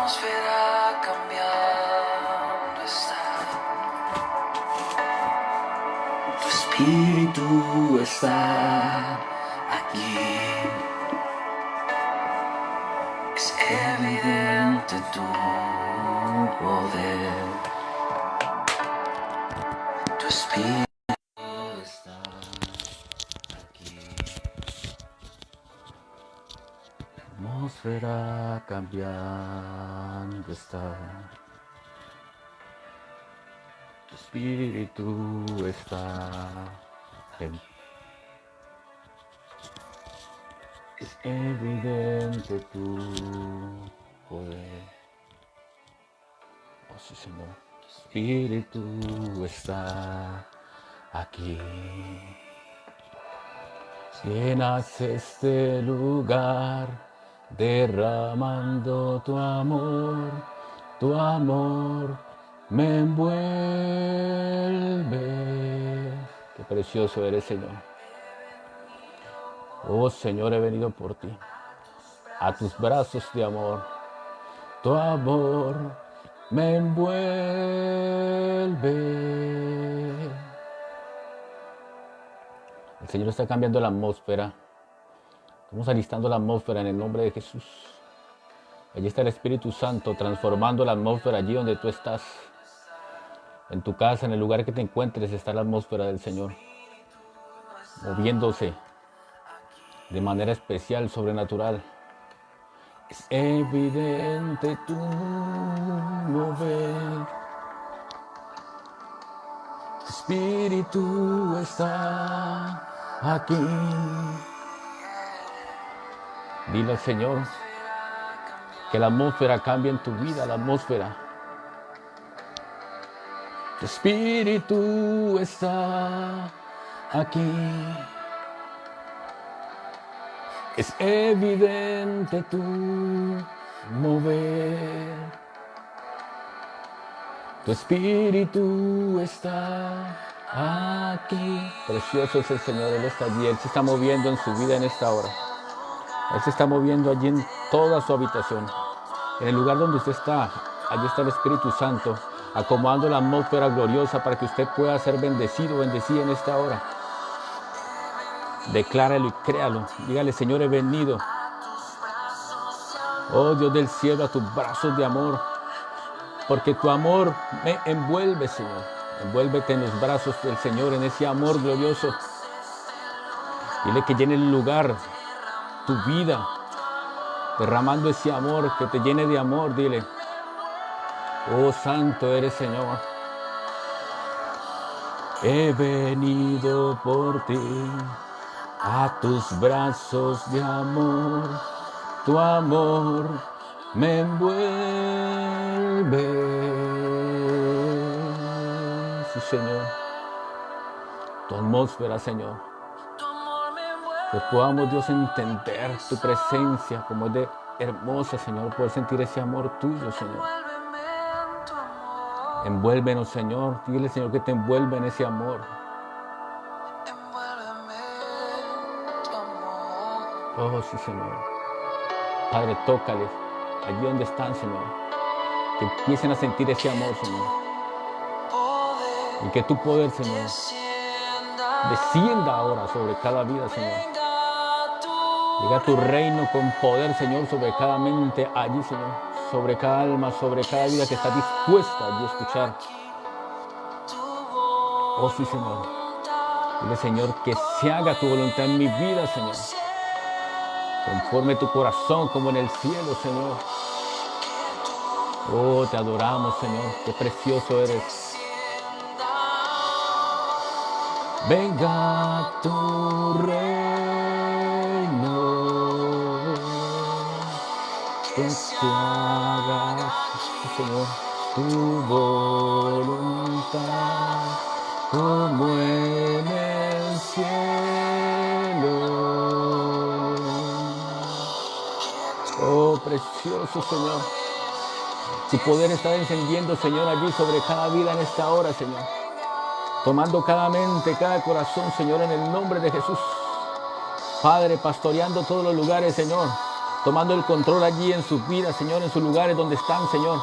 atmósfera cambiando está. Tu espíritu está aquí. Es evidente tu poder. Tu espíritu está aquí. Atmósfera cambiando está. Tu espíritu está en. Es evidente tu poder. Oh sí, Señor. Tu espíritu está aquí. Llenas este lugar derramando tu amor me envuelve. Qué precioso eres, Señor. Oh Señor, he venido por ti, a tus brazos de amor. Tu amor me envuelve. El Señor está cambiando la atmósfera. Estamos alistando la atmósfera en el nombre de Jesús. Allí está el Espíritu Santo transformando la atmósfera allí donde tú estás. En tu casa, en el lugar que te encuentres, está la atmósfera del Señor, moviéndose de manera especial, sobrenatural. Es evidente tu mover. Tu espíritu está aquí. Dile al Señor que la atmósfera cambie en tu vida, la atmósfera. Tu espíritu está aquí. Es evidente tu mover. Tu espíritu está aquí. Precioso es el Señor, Él está allí, Él se está moviendo en su vida en esta hora. Él se está moviendo allí en toda su habitación. En el lugar donde usted está, allí está el Espíritu Santo, acomodando la atmósfera gloriosa para que usted pueda ser bendecido, bendecida en esta hora. Decláralo y créalo. Dígale, Señor, he venido. Oh Dios del cielo, a tus brazos de amor. Porque tu amor me envuelve, Señor. Envuélvete en los brazos del Señor, en ese amor glorioso. Dile que llene el lugar, tu vida, derramando ese amor, que te llene de amor. Dile, oh santo eres, Señor. He venido por ti, a tus brazos de amor. Tu amor me envuelve. Sí, Señor. Tu atmósfera, Señor. Que podamos, Dios, entender tu presencia como es de hermosa, Señor. Poder sentir ese amor tuyo, Señor. Envuélvenos, Señor. Dile, Señor, que te envuelve en ese amor. Oh, sí, Señor. Padre, tócales allí donde están, Señor. Que empiecen a sentir ese amor, Señor. Y que tu poder, Señor, descienda ahora sobre cada vida, Señor. Llega tu reino con poder, Señor, sobre cada mente allí, Señor. Sobre cada alma, sobre cada vida que está dispuesta allí a escuchar. Oh, sí, Señor. Dile, Señor, que se haga tu voluntad en mi vida, Señor. Conforme tu corazón como en el cielo, Señor. Oh, te adoramos, Señor. Qué precioso eres. Venga tu reino, que se haga, Señor, tu voluntad, como en el cielo. Oh, precioso, Señor. Tu poder está encendiendo, Señor, allí sobre cada vida en esta hora, Señor. Tomando cada mente, cada corazón, Señor, en el nombre de Jesús. Padre, pastoreando todos los lugares, Señor. tomando el control allí en sus vidas, Señor, en sus lugares donde están, Señor.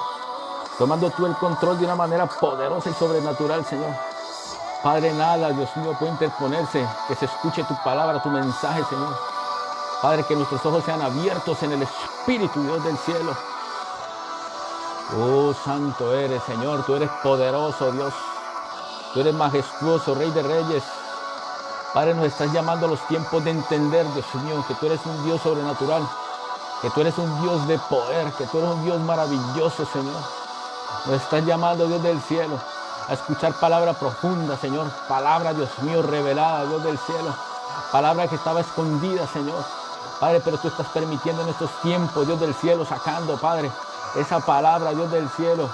Tomando tú el control de una manera poderosa y sobrenatural, Señor. Padre, nada, Dios mío, puede interponerse, que se escuche tu palabra, tu mensaje, Señor. Padre, que nuestros ojos sean abiertos en el Espíritu, Dios del cielo. Oh, santo eres, Señor, tú eres poderoso, Dios. Tú eres majestuoso, Rey de Reyes. Padre, nos estás llamando a los tiempos de entender, Dios mío, que tú eres un Dios sobrenatural, que tú eres un Dios de poder, que tú eres un Dios maravilloso, Señor. Nos estás llamando, Dios del cielo, a escuchar palabra profunda, Señor. Palabra, Dios mío, revelada, Dios del cielo. Palabra que estaba escondida, Señor. Padre, pero tú estás permitiendo en estos tiempos, Dios del cielo, sacando, Padre, esa palabra, Dios del cielo,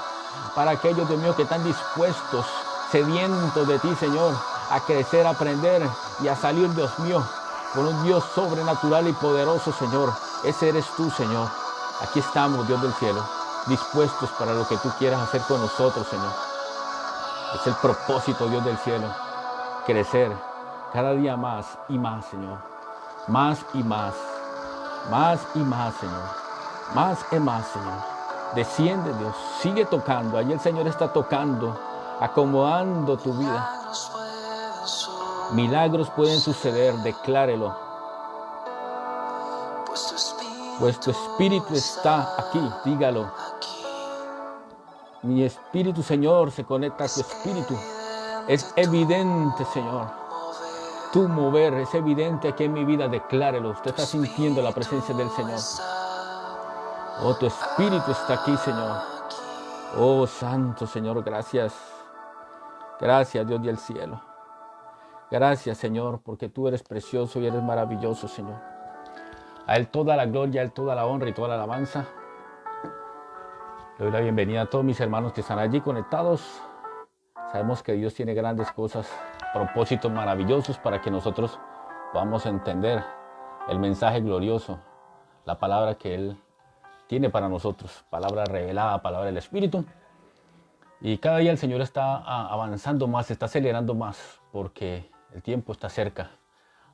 para aquellos, Dios mío, que están dispuestos, sedientos de ti, Señor, a crecer, a aprender y a salir, Dios mío, con un Dios sobrenatural y poderoso, Señor. Ese eres tú, Señor. Aquí estamos, Dios del cielo, dispuestos para lo que tú quieras hacer con nosotros, Señor. Es el propósito, Dios del cielo, crecer cada día más y más, Señor. Más y más. Más y más, Señor. Más y más, Señor. Desciende, Dios. Sigue tocando. Allí el Señor está tocando, acomodando tu vida. Milagros pueden suceder, declárelo. Pues tu espíritu está aquí, dígalo. Mi espíritu, Señor, se conecta a tu espíritu. Es evidente, Señor. Tu mover es evidente aquí en mi vida, declárelo. Usted está sintiendo la presencia del Señor. Oh, tu espíritu está aquí, Señor. Oh, santo Señor, gracias. Gracias, Dios del cielo. Gracias, Señor, porque tú eres precioso y eres maravilloso, Señor. A Él toda la gloria, a Él toda la honra y toda la alabanza. Le doy la bienvenida a todos mis hermanos que están allí conectados. Sabemos que Dios tiene grandes cosas, propósitos maravillosos para que nosotros podamos entender el mensaje glorioso, la palabra que Él tiene para nosotros, palabra revelada, palabra del Espíritu. Y cada día el Señor está avanzando más, está acelerando más, porque el tiempo está cerca.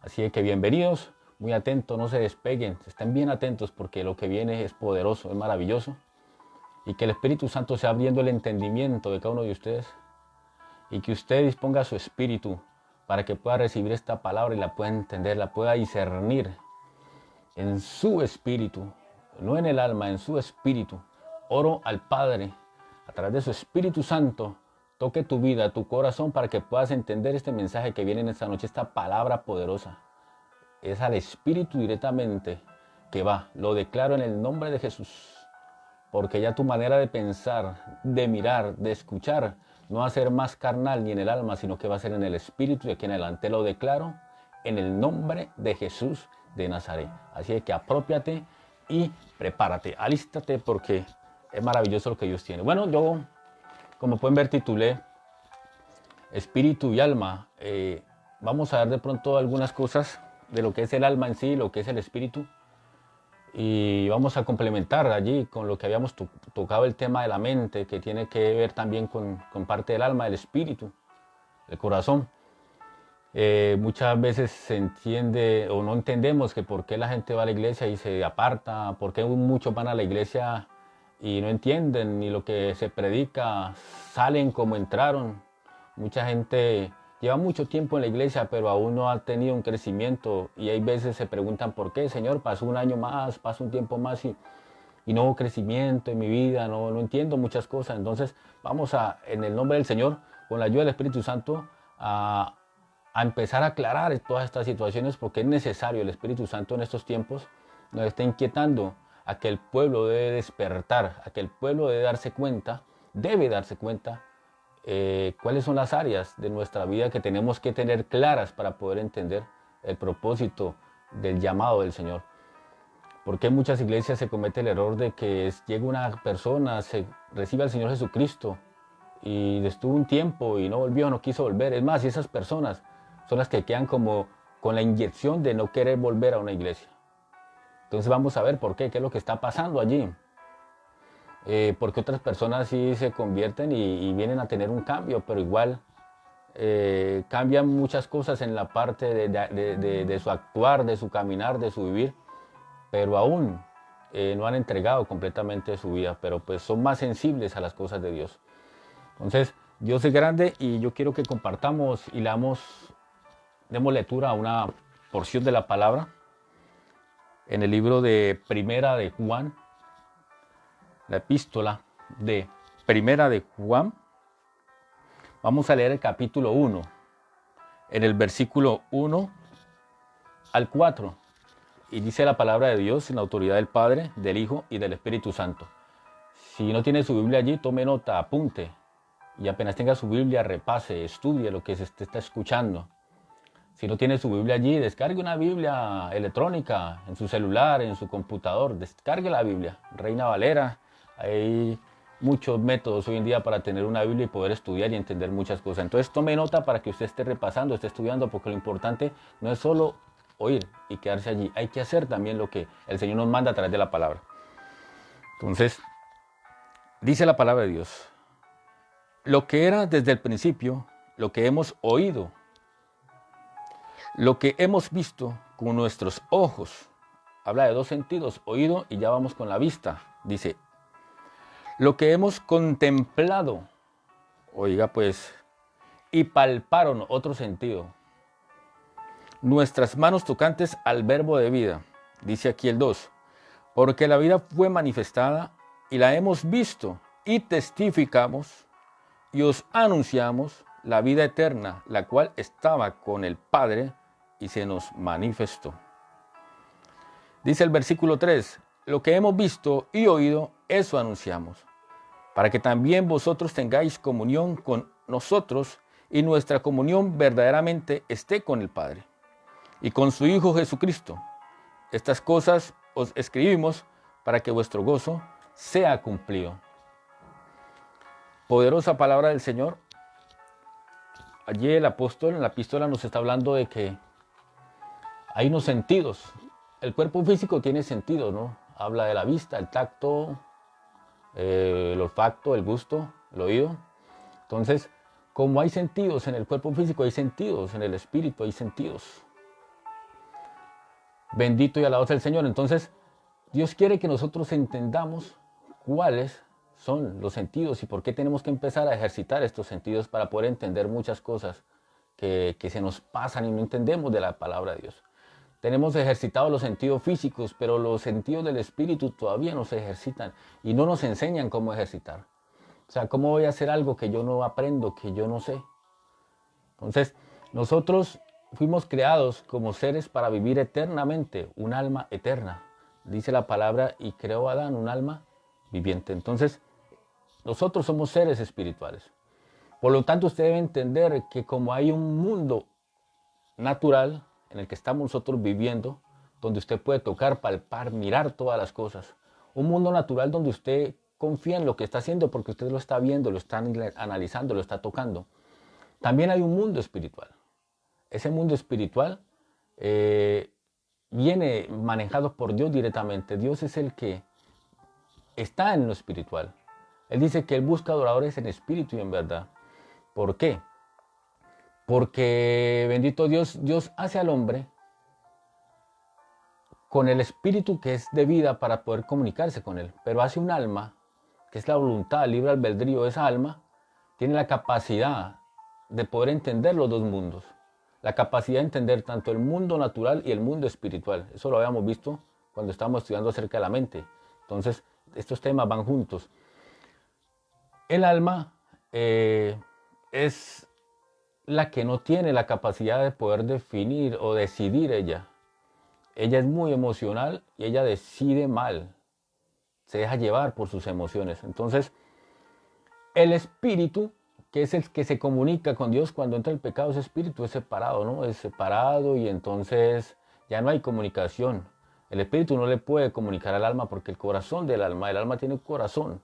Así que bienvenidos, muy atentos, no se despeguen, estén bien atentos porque lo que viene es poderoso, es maravilloso. Y que el Espíritu Santo sea abriendo el entendimiento de cada uno de ustedes. Y que usted disponga su espíritu para que pueda recibir esta palabra y la pueda entender, la pueda discernir en su espíritu, no en el alma, en su espíritu. Oro al Padre, a través de su Espíritu Santo, toque tu vida, tu corazón, para que puedas entender este mensaje que viene en esta noche, esta palabra poderosa. Es al Espíritu directamente que va. Lo declaro en el nombre de Jesús. Porque ya tu manera de pensar, de mirar, de escuchar, no va a ser más carnal ni en el alma, sino que va a ser en el Espíritu, y aquí en adelante lo declaro en el nombre de Jesús de Nazaret. Así que apropiate y prepárate, alístate, porque es maravilloso lo que Dios tiene. Bueno, yo, como pueden ver, titulé Espíritu y Alma. Vamos a ver de pronto algunas cosas de lo que es el alma en sí, lo que es el espíritu. Y vamos a complementar allí con lo que habíamos tocado, el tema de la mente, que tiene que ver también con parte del alma, del espíritu, el corazón. Muchas veces se entiende o no entendemos que por qué la gente va a la iglesia y se aparta, por qué muchos van a la iglesia y no entienden ni lo que se predica, salen como entraron. Mucha gente lleva mucho tiempo en la iglesia, pero aún no ha tenido un crecimiento, y hay veces se preguntan por qué, Señor, pasó un año más, pasó un tiempo más y no hubo crecimiento en mi vida, no entiendo muchas cosas. Entonces vamos en el nombre del Señor, con la ayuda del Espíritu Santo, a empezar a aclarar todas estas situaciones, porque es necesario. El Espíritu Santo en estos tiempos nos está inquietando a que el pueblo debe despertar, a que el pueblo debe darse cuenta cuáles son las áreas de nuestra vida que tenemos que tener claras para poder entender el propósito del llamado del Señor. Porque en muchas iglesias se comete el error de que llega una persona, se recibe al Señor Jesucristo y estuvo un tiempo y no volvió, no quiso volver. Es más, y esas personas son las que quedan como con la inyección de no querer volver a una iglesia. Entonces vamos a ver por qué es lo que está pasando allí. Porque otras personas sí se convierten y vienen a tener un cambio, pero igual cambian muchas cosas en la parte de su actuar, de su caminar, de su vivir, pero aún no han entregado completamente su vida, pero pues son más sensibles a las cosas de Dios. Entonces, Dios es grande y yo quiero que compartamos y demos lectura a una porción de la palabra en el libro de Primera de Juan, la epístola de Primera de Juan. Vamos a leer el capítulo 1, en el versículo 1 al 4. Y dice la palabra de Dios en la autoridad del Padre, del Hijo y del Espíritu Santo. Si no tiene su Biblia allí, tome nota, apunte. Y apenas tenga su Biblia, repase, estudie lo que se está escuchando. Si no tiene su Biblia allí, descargue una Biblia electrónica en su celular, en su computador. Descargue la Biblia, Reina Valera. Hay muchos métodos hoy en día para tener una Biblia y poder estudiar y entender muchas cosas. Entonces tome nota para que usted esté repasando, esté estudiando, porque lo importante no es solo oír y quedarse allí. Hay que hacer también lo que el Señor nos manda a través de la palabra. Entonces, dice la palabra de Dios: lo que era desde el principio, lo que hemos oído, lo que hemos visto con nuestros ojos. Habla de dos sentidos, oído y ya vamos con la vista. Dice, lo que hemos contemplado, oiga pues, y palparon, otro sentido. Nuestras manos tocantes al verbo de vida. Dice aquí el 2, porque la vida fue manifestada y la hemos visto y testificamos y os anunciamos la vida eterna, la cual estaba con el Padre y se nos manifestó. Dice el versículo 3, lo que hemos visto y oído, eso anunciamos, para que también vosotros tengáis comunión con nosotros y nuestra comunión verdaderamente esté con el Padre y con su Hijo Jesucristo. Estas cosas os escribimos para que vuestro gozo sea cumplido. Poderosa palabra del Señor. Allí el apóstol en la epístola nos está hablando de que hay unos sentidos. El cuerpo físico tiene sentidos, ¿no? Habla de la vista, el tacto, el olfato, el gusto, el oído. Entonces, como hay sentidos en el cuerpo físico, hay sentidos en el espíritu, hay sentidos. Bendito y alabado sea el Señor. Entonces, Dios quiere que nosotros entendamos cuáles son los sentidos y por qué tenemos que empezar a ejercitar estos sentidos para poder entender muchas cosas que se nos pasan y no entendemos de la palabra de Dios. Tenemos ejercitados los sentidos físicos, pero los sentidos del espíritu todavía no se ejercitan y no nos enseñan cómo ejercitar. O sea, ¿cómo voy a hacer algo que yo no aprendo, que yo no sé? Entonces, nosotros fuimos creados como seres para vivir eternamente, un alma eterna. Dice la palabra, y creó a Adán un alma viviente. Entonces, nosotros somos seres espirituales. Por lo tanto, usted debe entender que como hay un mundo natural en el que estamos nosotros viviendo, donde usted puede tocar, palpar, mirar todas las cosas. Un mundo natural donde usted confía en lo que está haciendo porque usted lo está viendo, lo está analizando, lo está tocando. También hay un mundo espiritual. Ese mundo espiritual viene manejado por Dios directamente. Dios es el que está en lo espiritual. Él dice que Él busca adoradores en espíritu y en verdad. ¿Por qué? Porque, bendito Dios, Dios hace al hombre con el espíritu que es de vida para poder comunicarse con Él. Pero hace un alma, que es la voluntad, el libre albedrío. Esa alma tiene la capacidad de poder entender los dos mundos. La capacidad de entender tanto el mundo natural y el mundo espiritual. Eso lo habíamos visto cuando estábamos estudiando acerca de la mente. Entonces, estos temas van juntos. El alma es la que no tiene la capacidad de poder definir o decidir ella. Ella es muy emocional y ella decide mal. Se deja llevar por sus emociones. Entonces, el espíritu, que es el que se comunica con Dios cuando entra el pecado, ese espíritu es separado, ¿no? Es separado y entonces ya no hay comunicación. El espíritu no le puede comunicar al alma porque el corazón del alma, el alma tiene un corazón.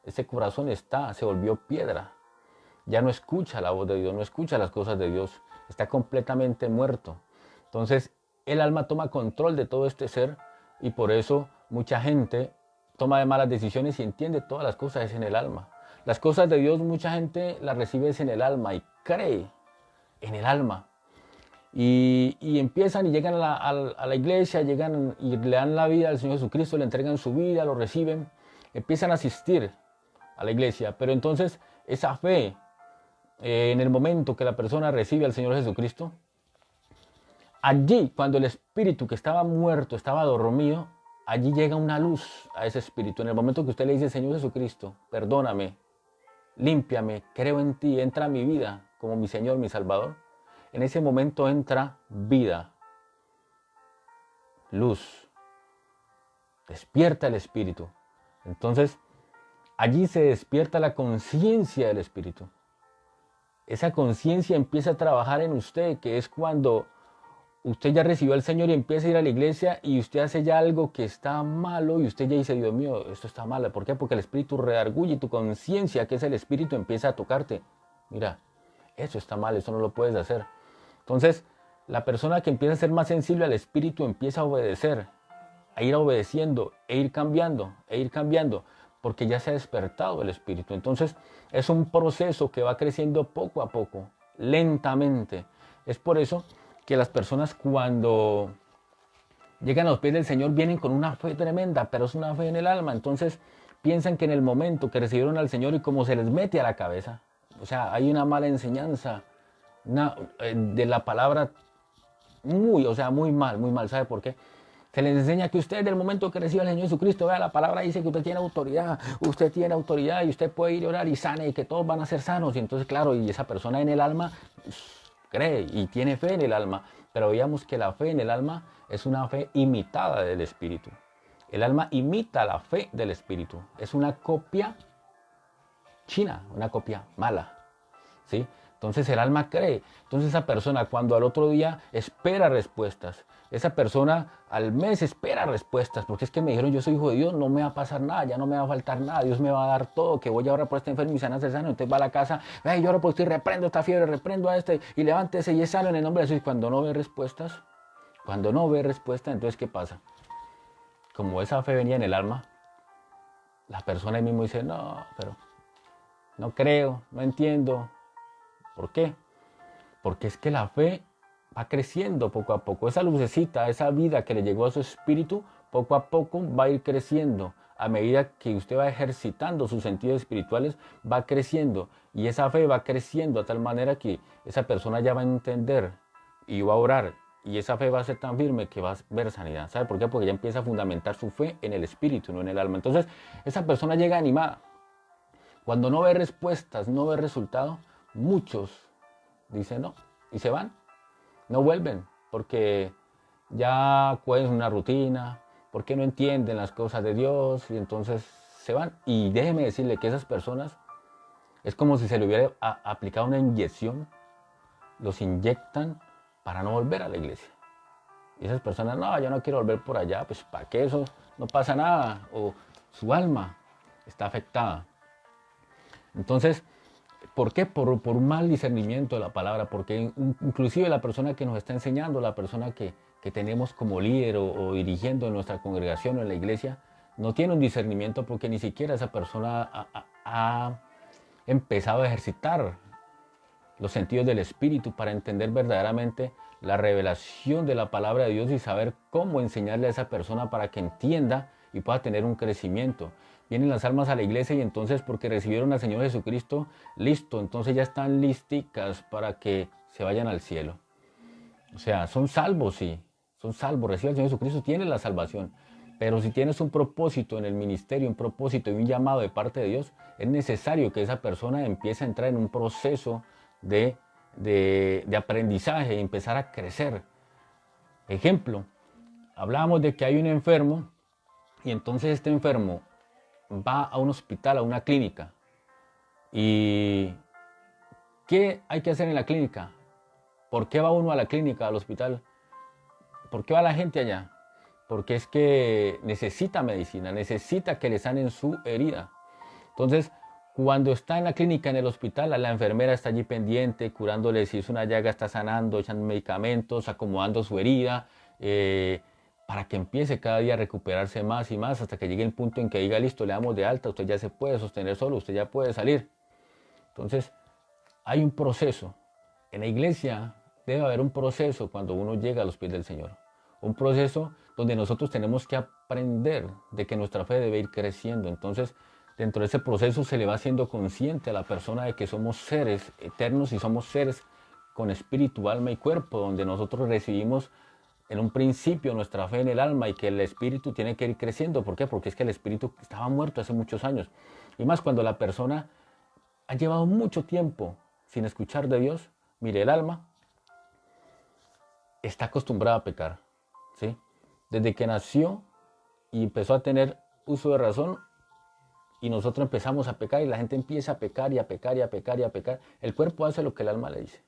Ese corazón se volvió piedra. Ya no escucha la voz de Dios, no escucha las cosas de Dios. Está completamente muerto. Entonces, el alma toma control de todo este ser y por eso mucha gente toma de malas decisiones y entiende todas las cosas en el alma. Las cosas de Dios mucha gente las recibe en el alma y cree en el alma. y empiezan y llegan a la iglesia, llegan y le dan la vida al Señor Jesucristo, le entregan su vida, lo reciben, empiezan a asistir a la iglesia. Pero entonces esa fe, en el momento que la persona recibe al Señor Jesucristo, allí, cuando el espíritu que estaba muerto, estaba dormido, allí llega una luz a ese espíritu. En el momento que usted le dice, Señor Jesucristo, perdóname, límpiame, creo en ti, entra a mi vida como mi Señor, mi Salvador, en ese momento entra vida, luz, despierta el espíritu. Entonces, allí se despierta la conciencia del espíritu. Esa conciencia empieza a trabajar en usted, que es cuando usted ya recibió al Señor y empieza a ir a la iglesia y usted hace ya algo que está malo y usted ya dice, Dios mío, esto está malo. ¿Por qué? Porque el espíritu redarguye y tu conciencia, que es el espíritu, empieza a tocarte. Mira, eso está mal, eso no lo puedes hacer. Entonces, la persona que empieza a ser más sensible al espíritu empieza a obedecer, a ir obedeciendo e ir cambiando, porque ya se ha despertado el espíritu. Entonces, es un proceso que va creciendo poco a poco, lentamente. Es por eso que las personas cuando llegan a los pies del Señor vienen con una fe tremenda, pero es una fe en el alma. Entonces piensan que en el momento que recibieron al Señor y como se les mete a la cabeza, o sea, hay una mala enseñanza de la palabra muy mal. ¿Sabe por qué? Se les enseña que usted, del momento que recibe al Señor Jesucristo, vea, la palabra dice que usted tiene autoridad y usted puede ir a orar y sane y que todos van a ser sanos. Y entonces, claro, y esa persona en el alma cree y tiene fe en el alma, pero veíamos que la fe en el alma es una fe imitada del Espíritu. El alma imita la fe del Espíritu. Es una copia china, una copia mala, ¿sí? Entonces el alma cree. Entonces esa persona cuando al otro día espera respuestas, esa persona al mes espera respuestas, porque es que me dijeron yo soy hijo de Dios, no me va a pasar nada, ya no me va a faltar nada, Dios me va a dar todo, que voy a orar por este enfermo y sana ser sano. Entonces va a la casa, yo oro por ti, reprendo esta fiebre, reprendo a este y levántese y es sano en el nombre de Jesús. Cuando no ve respuestas, entonces ¿qué pasa? Como esa fe venía en el alma, la persona ahí mismo dice, no, pero no creo, no entiendo. ¿Por qué? Porque es que la fe va creciendo poco a poco. Esa lucecita, esa vida que le llegó a su espíritu, poco a poco va a ir creciendo. A medida que usted va ejercitando sus sentidos espirituales, va creciendo. Y esa fe va creciendo a tal manera que esa persona ya va a entender y va a orar. Y esa fe va a ser tan firme que va a ver sanidad. ¿Sabe por qué? Porque ya empieza a fundamentar su fe en el espíritu, no en el alma. Entonces, esa persona llega animada. Cuando no ve respuestas, no ve resultado, muchos dicen no y se van, no vuelven porque ya es una rutina, porque no entienden las cosas de Dios y entonces se van. Y déjeme decirle que esas personas es como si se le hubiera aplicado una inyección, los inyectan para no volver a la iglesia. Y esas personas, no, yo no quiero volver por allá, pues para qué, eso no pasa nada, o su alma está afectada. Entonces, ¿por qué? Por un mal discernimiento de la palabra, porque inclusive la persona que nos está enseñando, la persona que tenemos como líder o dirigiendo en nuestra congregación o en la iglesia, no tiene un discernimiento porque ni siquiera esa persona ha empezado a ejercitar los sentidos del Espíritu para entender verdaderamente la revelación de la palabra de Dios y saber cómo enseñarle a esa persona para que entienda y pueda tener un crecimiento. Vienen las almas a la iglesia y entonces porque recibieron al Señor Jesucristo, listo, entonces ya están listicas para que se vayan al cielo. O sea, son salvos, sí, son salvos, reciben al Señor Jesucristo, tienen la salvación. Pero si tienes un propósito en el ministerio, un propósito y un llamado de parte de Dios, es necesario que esa persona empiece a entrar en un proceso de aprendizaje y empezar a crecer. Ejemplo, hablábamos de que hay un enfermo y entonces este enfermo va a un hospital, a una clínica. ¿Y qué hay que hacer en la clínica? ¿Por qué va uno a la clínica, al hospital? ¿Por qué va la gente allá? Porque es que necesita medicina, necesita que le sanen su herida. Entonces, cuando está en la clínica, en el hospital, la enfermera está allí pendiente, curándole si es una llaga, está sanando, echando medicamentos, acomodando su herida, para que empiece cada día a recuperarse más y más, hasta que llegue el punto en que diga, listo, le damos de alta, usted ya se puede sostener solo, usted ya puede salir. Entonces, hay un proceso. En la iglesia debe haber un proceso cuando uno llega a los pies del Señor. Un proceso donde nosotros tenemos que aprender de que nuestra fe debe ir creciendo. Entonces, dentro de ese proceso se le va haciendo consciente a la persona de que somos seres eternos y somos seres con espíritu, alma y cuerpo, donde nosotros recibimos en un principio nuestra fe en el alma y que el espíritu tiene que ir creciendo. ¿Por qué? Porque es que el espíritu estaba muerto hace muchos años. Y más cuando la persona ha llevado mucho tiempo sin escuchar de Dios. Mire, el alma está acostumbrada a pecar, ¿sí? Desde que nació y empezó a tener uso de razón y nosotros empezamos a pecar y la gente empieza a pecar y a pecar y a pecar y a pecar, el cuerpo hace lo que el alma le dice.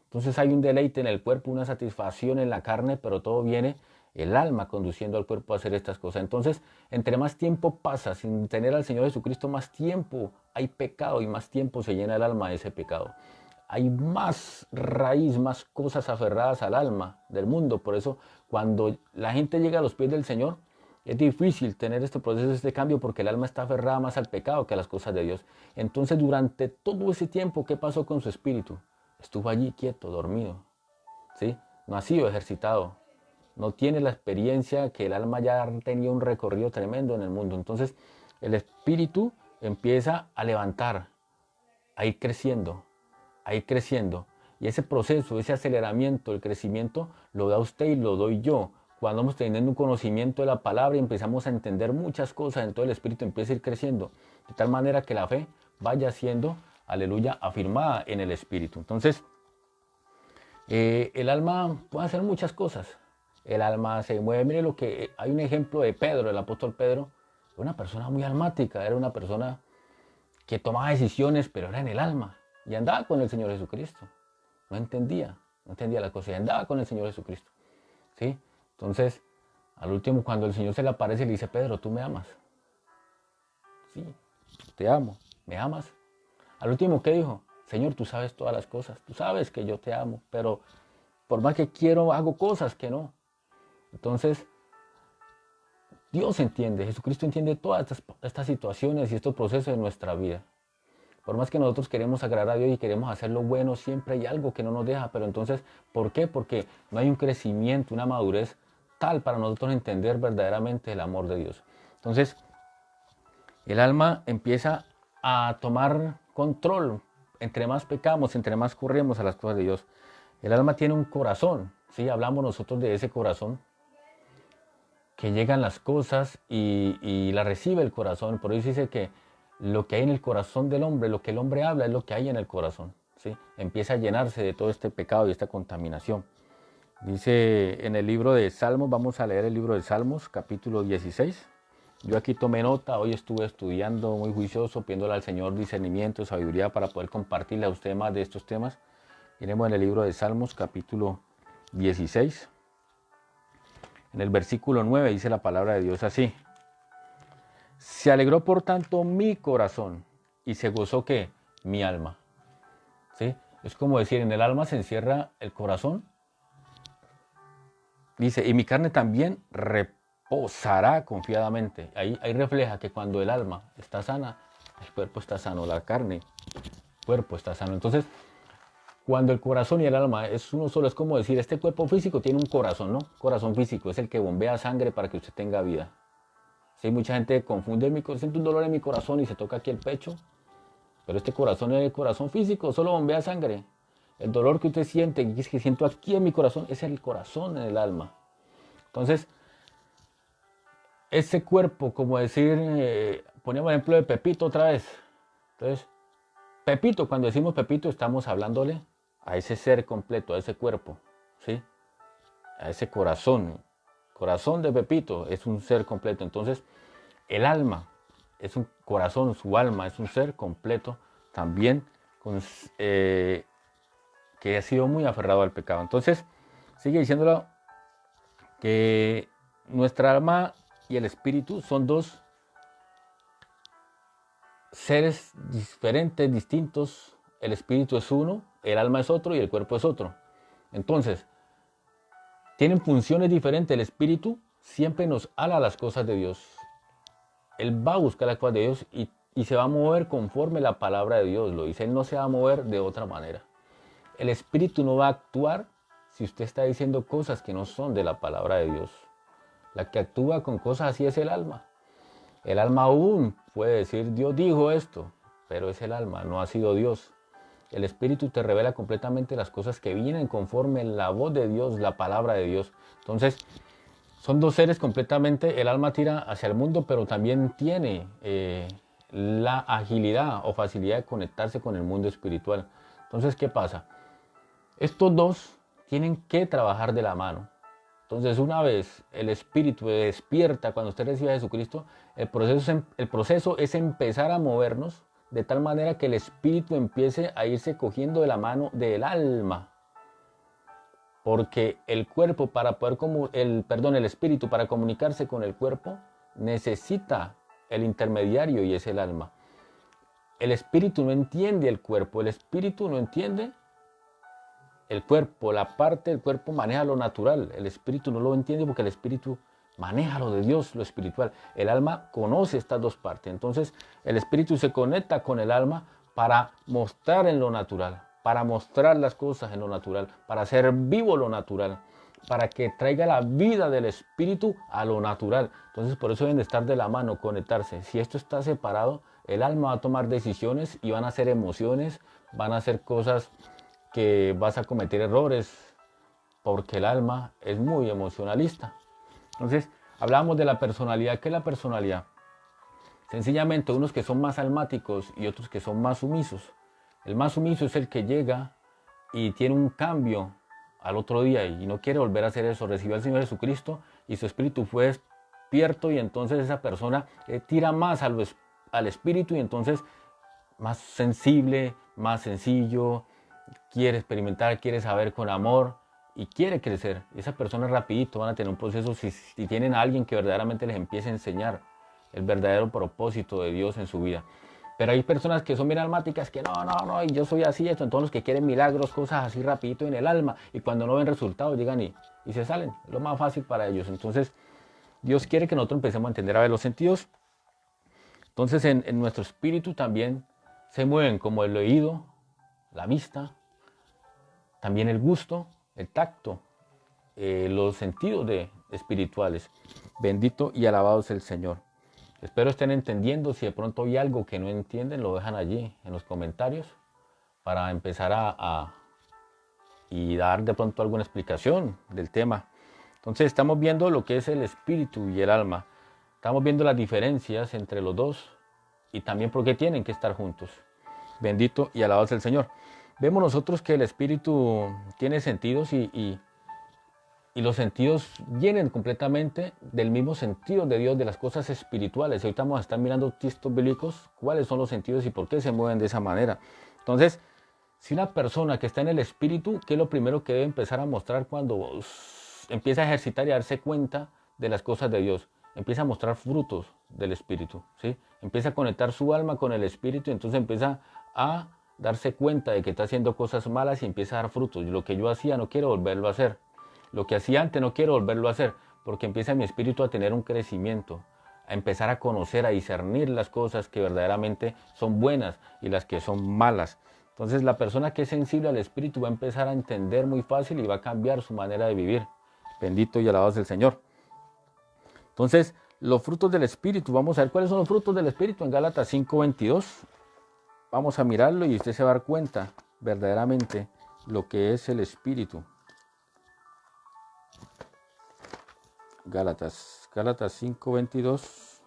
Entonces hay un deleite en el cuerpo, una satisfacción en la carne, pero todo viene el alma conduciendo al cuerpo a hacer estas cosas. Entonces, entre más tiempo pasa sin tener al Señor Jesucristo, más tiempo hay pecado y más tiempo se llena el alma de ese pecado. Hay más raíz, más cosas aferradas al alma del mundo. Por eso, cuando la gente llega a los pies del Señor, es difícil tener este proceso, este cambio, porque el alma está aferrada más al pecado que a las cosas de Dios. Entonces, durante todo ese tiempo, ¿qué pasó con su espíritu? Estuvo allí quieto, dormido, ¿sí? No ha sido ejercitado. No tiene la experiencia que el alma ya ha tenido un recorrido tremendo en el mundo. Entonces, el espíritu empieza a levantar, a ir creciendo, a ir creciendo. Y ese proceso, ese aceleramiento, el crecimiento, lo da usted y lo doy yo. Cuando vamos teniendo un conocimiento de la palabra y empezamos a entender muchas cosas, entonces el espíritu empieza a ir creciendo. De tal manera que la fe vaya siendo, aleluya, afirmada en el espíritu. Entonces, el alma puede hacer muchas cosas. El alma se mueve. Mire lo que hay un ejemplo de Pedro, el apóstol Pedro. Era una persona muy almática, era una persona que tomaba decisiones, pero era en el alma. Y andaba con el Señor Jesucristo. No entendía las cosas. Y andaba con el Señor Jesucristo. ¿Sí? Entonces, al último, cuando el Señor se le aparece, le dice: Pedro, ¿tú me amas? Sí, te amo. ¿Me amas? Al último, ¿qué dijo? Señor, tú sabes todas las cosas. Tú sabes que yo te amo, pero por más que quiero, hago cosas que no. Entonces, Dios entiende, Jesucristo entiende todas estas situaciones y estos procesos de nuestra vida. Por más que nosotros queremos agradar a Dios y queremos hacer lo bueno, siempre hay algo que no nos deja. Pero entonces, ¿por qué? Porque no hay un crecimiento, una madurez tal para nosotros entender verdaderamente el amor de Dios. Entonces, el alma empieza a tomar control. Entre más pecamos, entre más corremos a las cosas de Dios. El alma tiene un corazón, ¿sí? Hablamos nosotros de ese corazón, que llegan las cosas y la recibe el corazón. Por eso dice que lo que hay en el corazón del hombre, lo que el hombre habla, es lo que hay en el corazón, ¿sí? Empieza a llenarse de todo este pecado y esta contaminación. Dice en el libro de Salmos, vamos a leer el libro de Salmos, capítulo 16. Yo aquí tomé nota, hoy estuve estudiando muy juicioso, pidiéndole al Señor discernimiento, sabiduría para poder compartirle a usted más de estos temas. Miremos en el libro de Salmos, capítulo 16. En el versículo 9 dice la palabra de Dios así: se alegró por tanto mi corazón y se gozó ¿qué? Mi alma. ¿Sí? Es como decir, en el alma se encierra el corazón. Dice, y mi carne también reposará confiadamente. Ahí refleja que cuando el alma está sana, el cuerpo está sano, la carne, el cuerpo está sano. Entonces, cuando el corazón y el alma es uno solo, es como decir, este cuerpo físico tiene un corazón, ¿no? Corazón físico es el que bombea sangre para que usted tenga vida. Sí, mucha gente confunde, siento un dolor en mi corazón y se toca aquí el pecho, pero este corazón es el corazón físico, solo bombea sangre. El dolor que usted siente, que es que siento aquí en mi corazón, es el corazón en el alma. Entonces, ese cuerpo, como decir, poníamos el ejemplo de Pepito otra vez. Entonces, Pepito, cuando decimos Pepito, estamos hablándole a ese ser completo, a ese cuerpo, ¿sí? A ese corazón. Corazón de Pepito es un ser completo. Entonces, el alma es un corazón, su alma es un ser completo también que ha sido muy aferrado al pecado. Entonces, sigue diciéndolo que nuestra alma y el espíritu son dos seres diferentes, distintos. El espíritu es uno, el alma es otro y el cuerpo es otro. Entonces, tienen funciones diferentes. El espíritu siempre nos ala a las cosas de Dios. Él va a buscar las cosas de Dios y se va a mover conforme la palabra de Dios lo dice. Él no se va a mover de otra manera. El espíritu no va a actuar si usted está diciendo cosas que no son de la palabra de Dios. La que actúa con cosas así es el alma. El alma aún puede decir, Dios dijo esto, pero es el alma, no ha sido Dios. El espíritu te revela completamente las cosas que vienen conforme la voz de Dios, la palabra de Dios. Entonces, son dos seres completamente, el alma tira hacia el mundo, pero también tiene la agilidad o facilidad de conectarse con el mundo espiritual. Entonces, ¿qué pasa? Estos dos tienen que trabajar de la mano. Entonces, una vez el espíritu despierta, cuando usted recibe a Jesucristo, el proceso es empezar a movernos de tal manera que el espíritu empiece a irse cogiendo de la mano del alma. Porque el cuerpo para poder el espíritu para comunicarse con el cuerpo necesita el intermediario y es el alma. El espíritu no entiende el cuerpo, el espíritu no entiende el cuerpo, la parte del cuerpo maneja lo natural, el espíritu no lo entiende porque el espíritu maneja lo de Dios, lo espiritual. El alma conoce estas dos partes, entonces el espíritu se conecta con el alma para mostrar en lo natural, para mostrar las cosas en lo natural, para hacer vivo lo natural, para que traiga la vida del espíritu a lo natural. Entonces por eso deben de estar de la mano, conectarse. Si esto está separado, el alma va a tomar decisiones y van a ser emociones, van a hacer cosas que vas a cometer errores porque el alma es muy emocionalista. Entonces, hablamos de la personalidad. ¿Qué es la personalidad? Sencillamente, unos que son más almáticos y otros que son más sumisos. El más sumiso es el que llega y tiene un cambio al otro día y no quiere volver a hacer eso. Recibió al Señor Jesucristo y su espíritu fue despierto y entonces esa persona tira más al espíritu y entonces más sensible, más sencillo, quiere experimentar, quiere saber con amor y quiere crecer. Y esas personas rapidito van a tener un proceso si tienen a alguien que verdaderamente les empiece a enseñar el verdadero propósito de Dios en su vida. Pero hay personas que son bien almáticas, que no, y yo soy así, esto. Entonces los que quieren milagros, cosas así rapidito en el alma, y cuando no ven resultados llegan y se salen. Es lo más fácil para ellos. Entonces Dios quiere que nosotros empecemos a entender a ver los sentidos. Entonces en nuestro espíritu también se mueven como el oído, la vista, también el gusto, el tacto, los sentidos espirituales. Bendito y alabado es el Señor. Espero estén entendiendo. Si de pronto hay algo que no entienden, lo dejan allí en los comentarios para empezar y dar de pronto alguna explicación del tema. Entonces estamos viendo lo que es el espíritu y el alma. Estamos viendo las diferencias entre los dos y también por qué tienen que estar juntos. Bendito y alabado es el Señor. Vemos nosotros que el espíritu tiene sentidos y los sentidos vienen completamente del mismo sentido de Dios, de las cosas espirituales. Ahorita vamos a estar mirando textos bíblicos, cuáles son los sentidos y por qué se mueven de esa manera. Entonces, si una persona que está en el espíritu, ¿qué es lo primero que debe empezar a mostrar cuando empieza a ejercitar y a darse cuenta de las cosas de Dios? Empieza a mostrar frutos del espíritu, ¿sí? Empieza a conectar su alma con el espíritu y entonces empieza a darse cuenta de que está haciendo cosas malas y empieza a dar frutos. Lo que yo hacía no quiero volverlo a hacer. Lo que hacía antes no quiero volverlo a hacer, porque empieza mi espíritu a tener un crecimiento, a empezar a conocer, a discernir las cosas que verdaderamente son buenas y las que son malas. Entonces la persona que es sensible al espíritu va a empezar a entender muy fácil y va a cambiar su manera de vivir. Bendito y alabado es el Señor. Entonces, los frutos del espíritu, vamos a ver cuáles son los frutos del espíritu en Gálatas 5:22. Vamos a mirarlo y usted se va a dar cuenta verdaderamente lo que es el espíritu. Gálatas 5:22.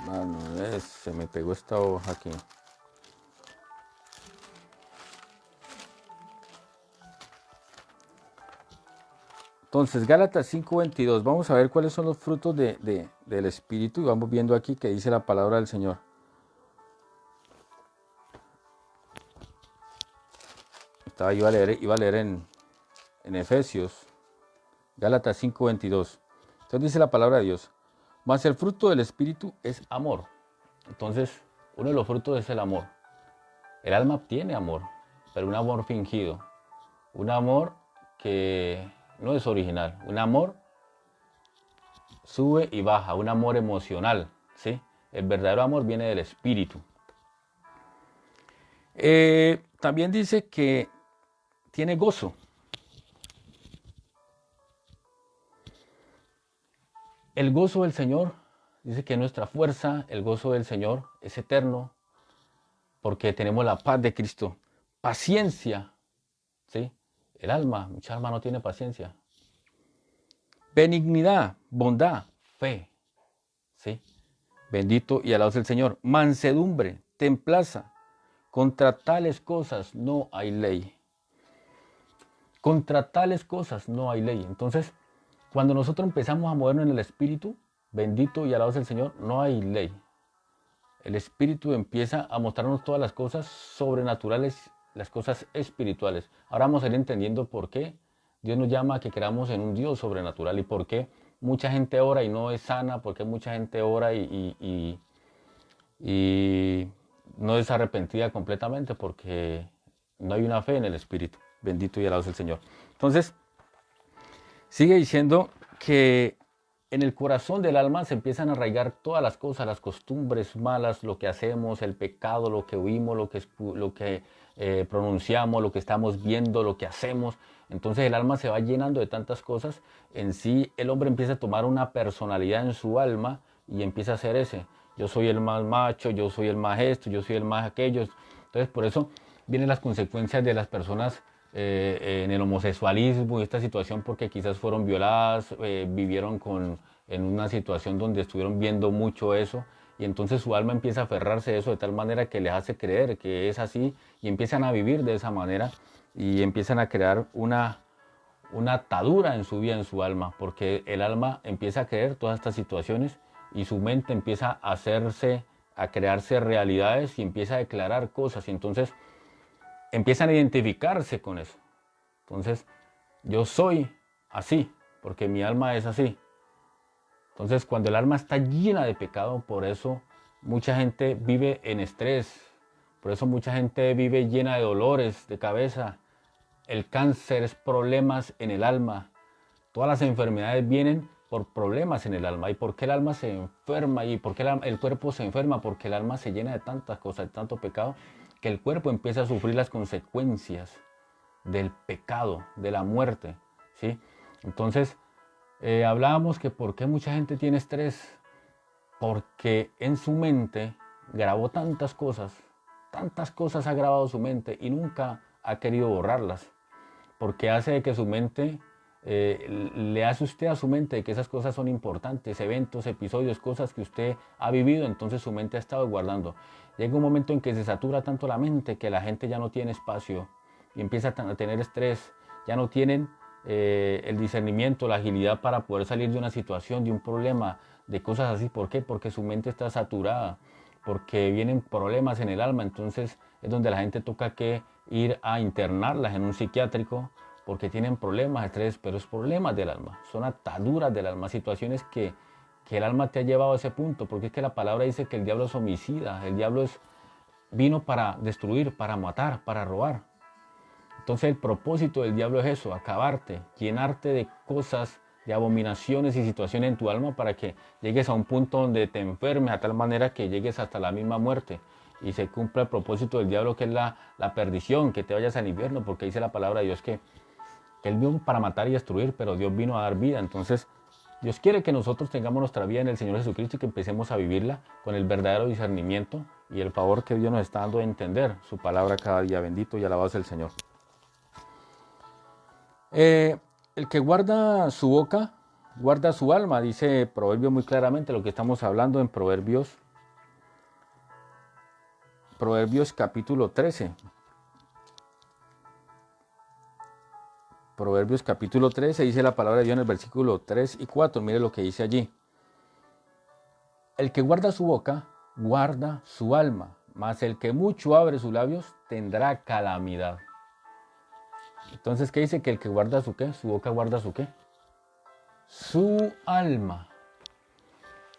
Mano, se me pegó esta hoja aquí. Entonces, Gálatas 5:22, vamos a ver cuáles son los frutos del Espíritu y vamos viendo aquí que dice la palabra del Señor. Iba a leer en Efesios, Gálatas 5:22. Entonces dice la palabra de Dios, mas el fruto del Espíritu es amor. Entonces, uno de los frutos es el amor. El alma tiene amor, pero un amor fingido, un amor que no es original, un amor sube y baja, un amor emocional, ¿sí? El verdadero amor viene del espíritu. También dice que tiene gozo. El gozo del Señor, dice que nuestra fuerza, el gozo del Señor es eterno, porque tenemos la paz de Cristo. Paciencia, ¿sí? El alma, mucha alma no tiene paciencia. Benignidad, bondad, fe, ¿sí? Bendito y alabado sea el Señor. Mansedumbre, templanza. Contra tales cosas no hay ley. Contra tales cosas no hay ley. Entonces, cuando nosotros empezamos a movernos en el Espíritu, bendito y alabado sea el Señor, no hay ley. El Espíritu empieza a mostrarnos todas las cosas sobrenaturales, las cosas espirituales. Ahora vamos a ir entendiendo por qué Dios nos llama a que creamos en un Dios sobrenatural y por qué mucha gente ora y no es sana, por qué mucha gente ora y no es arrepentida completamente, porque no hay una fe en el Espíritu. Bendito y alabado sea el Señor. Entonces, sigue diciendo que en el corazón del alma se empiezan a arraigar todas las cosas, las costumbres malas, lo que hacemos, el pecado, lo que oímos, lo que pronunciamos, lo que estamos viendo, lo que hacemos. Entonces el alma se va llenando de tantas cosas. En sí el hombre empieza a tomar una personalidad en su alma y empieza a ser ese. Yo soy el más macho, yo soy el más esto, yo soy el más aquello. Entonces por eso vienen las consecuencias de las personas en el homosexualismo y esta situación, porque quizás fueron violadas, vivieron en una situación donde estuvieron viendo mucho eso, y entonces su alma empieza a aferrarse a eso de tal manera que les hace creer que es así, y empiezan a vivir de esa manera, y empiezan a crear una atadura en su vida, en su alma, porque el alma empieza a creer todas estas situaciones, y su mente empieza a crearse realidades, y empieza a declarar cosas, y entonces empiezan a identificarse con eso. Entonces, yo soy así, porque mi alma es así. Entonces, cuando el alma está llena de pecado, por eso mucha gente vive en estrés, por eso mucha gente vive llena de dolores de cabeza. El cáncer es problemas en el alma. Todas las enfermedades vienen por problemas en el alma. ¿Y por qué el alma se enferma? ¿Y por qué el cuerpo se enferma? Porque el alma se llena de tantas cosas, de tanto pecado, que el cuerpo empieza a sufrir las consecuencias del pecado, de la muerte, ¿sí? Entonces, hablábamos que por qué mucha gente tiene estrés, porque en su mente grabó tantas cosas ha grabado su mente y nunca ha querido borrarlas, porque hace de que su mente, le hace usted a su mente de que esas cosas son importantes, eventos, episodios, cosas que usted ha vivido, entonces su mente ha estado guardando. Llega un momento en que se satura tanto la mente que la gente ya no tiene espacio y empieza a tener estrés, ya no tienen el discernimiento, la agilidad para poder salir de una situación, de un problema, de cosas así. ¿Por qué? Porque su mente está saturada, porque vienen problemas en el alma, entonces es donde la gente toca que ir a internarlas en un psiquiátrico, porque tienen problemas, estrés, pero es problemas del alma, son ataduras del alma, situaciones que el alma te ha llevado a ese punto, porque es que la palabra dice que el diablo es homicida, el diablo vino para destruir, para matar, para robar. Entonces el propósito del diablo es eso, acabarte, llenarte de cosas, de abominaciones y situaciones en tu alma para que llegues a un punto donde te enfermes a tal manera que llegues hasta la misma muerte y se cumpla el propósito del diablo, que es la perdición, que te vayas al infierno, porque dice la palabra de Dios que Él vino para matar y destruir, pero Dios vino a dar vida. Entonces Dios quiere que nosotros tengamos nuestra vida en el Señor Jesucristo y que empecemos a vivirla con el verdadero discernimiento y el favor que Dios nos está dando de entender su palabra cada día. Bendito y alabado sea el Señor. El que guarda su boca, guarda su alma, dice Proverbios muy claramente, lo que estamos hablando en Proverbios capítulo 13. Proverbios capítulo 13 dice la palabra de Dios en el versículo 3 y 4, mire lo que dice allí. El que guarda su boca, guarda su alma, mas el que mucho abre sus labios tendrá calamidad. Entonces, ¿qué dice? Que el que guarda su ¿qué? Su boca guarda su ¿qué? Su alma.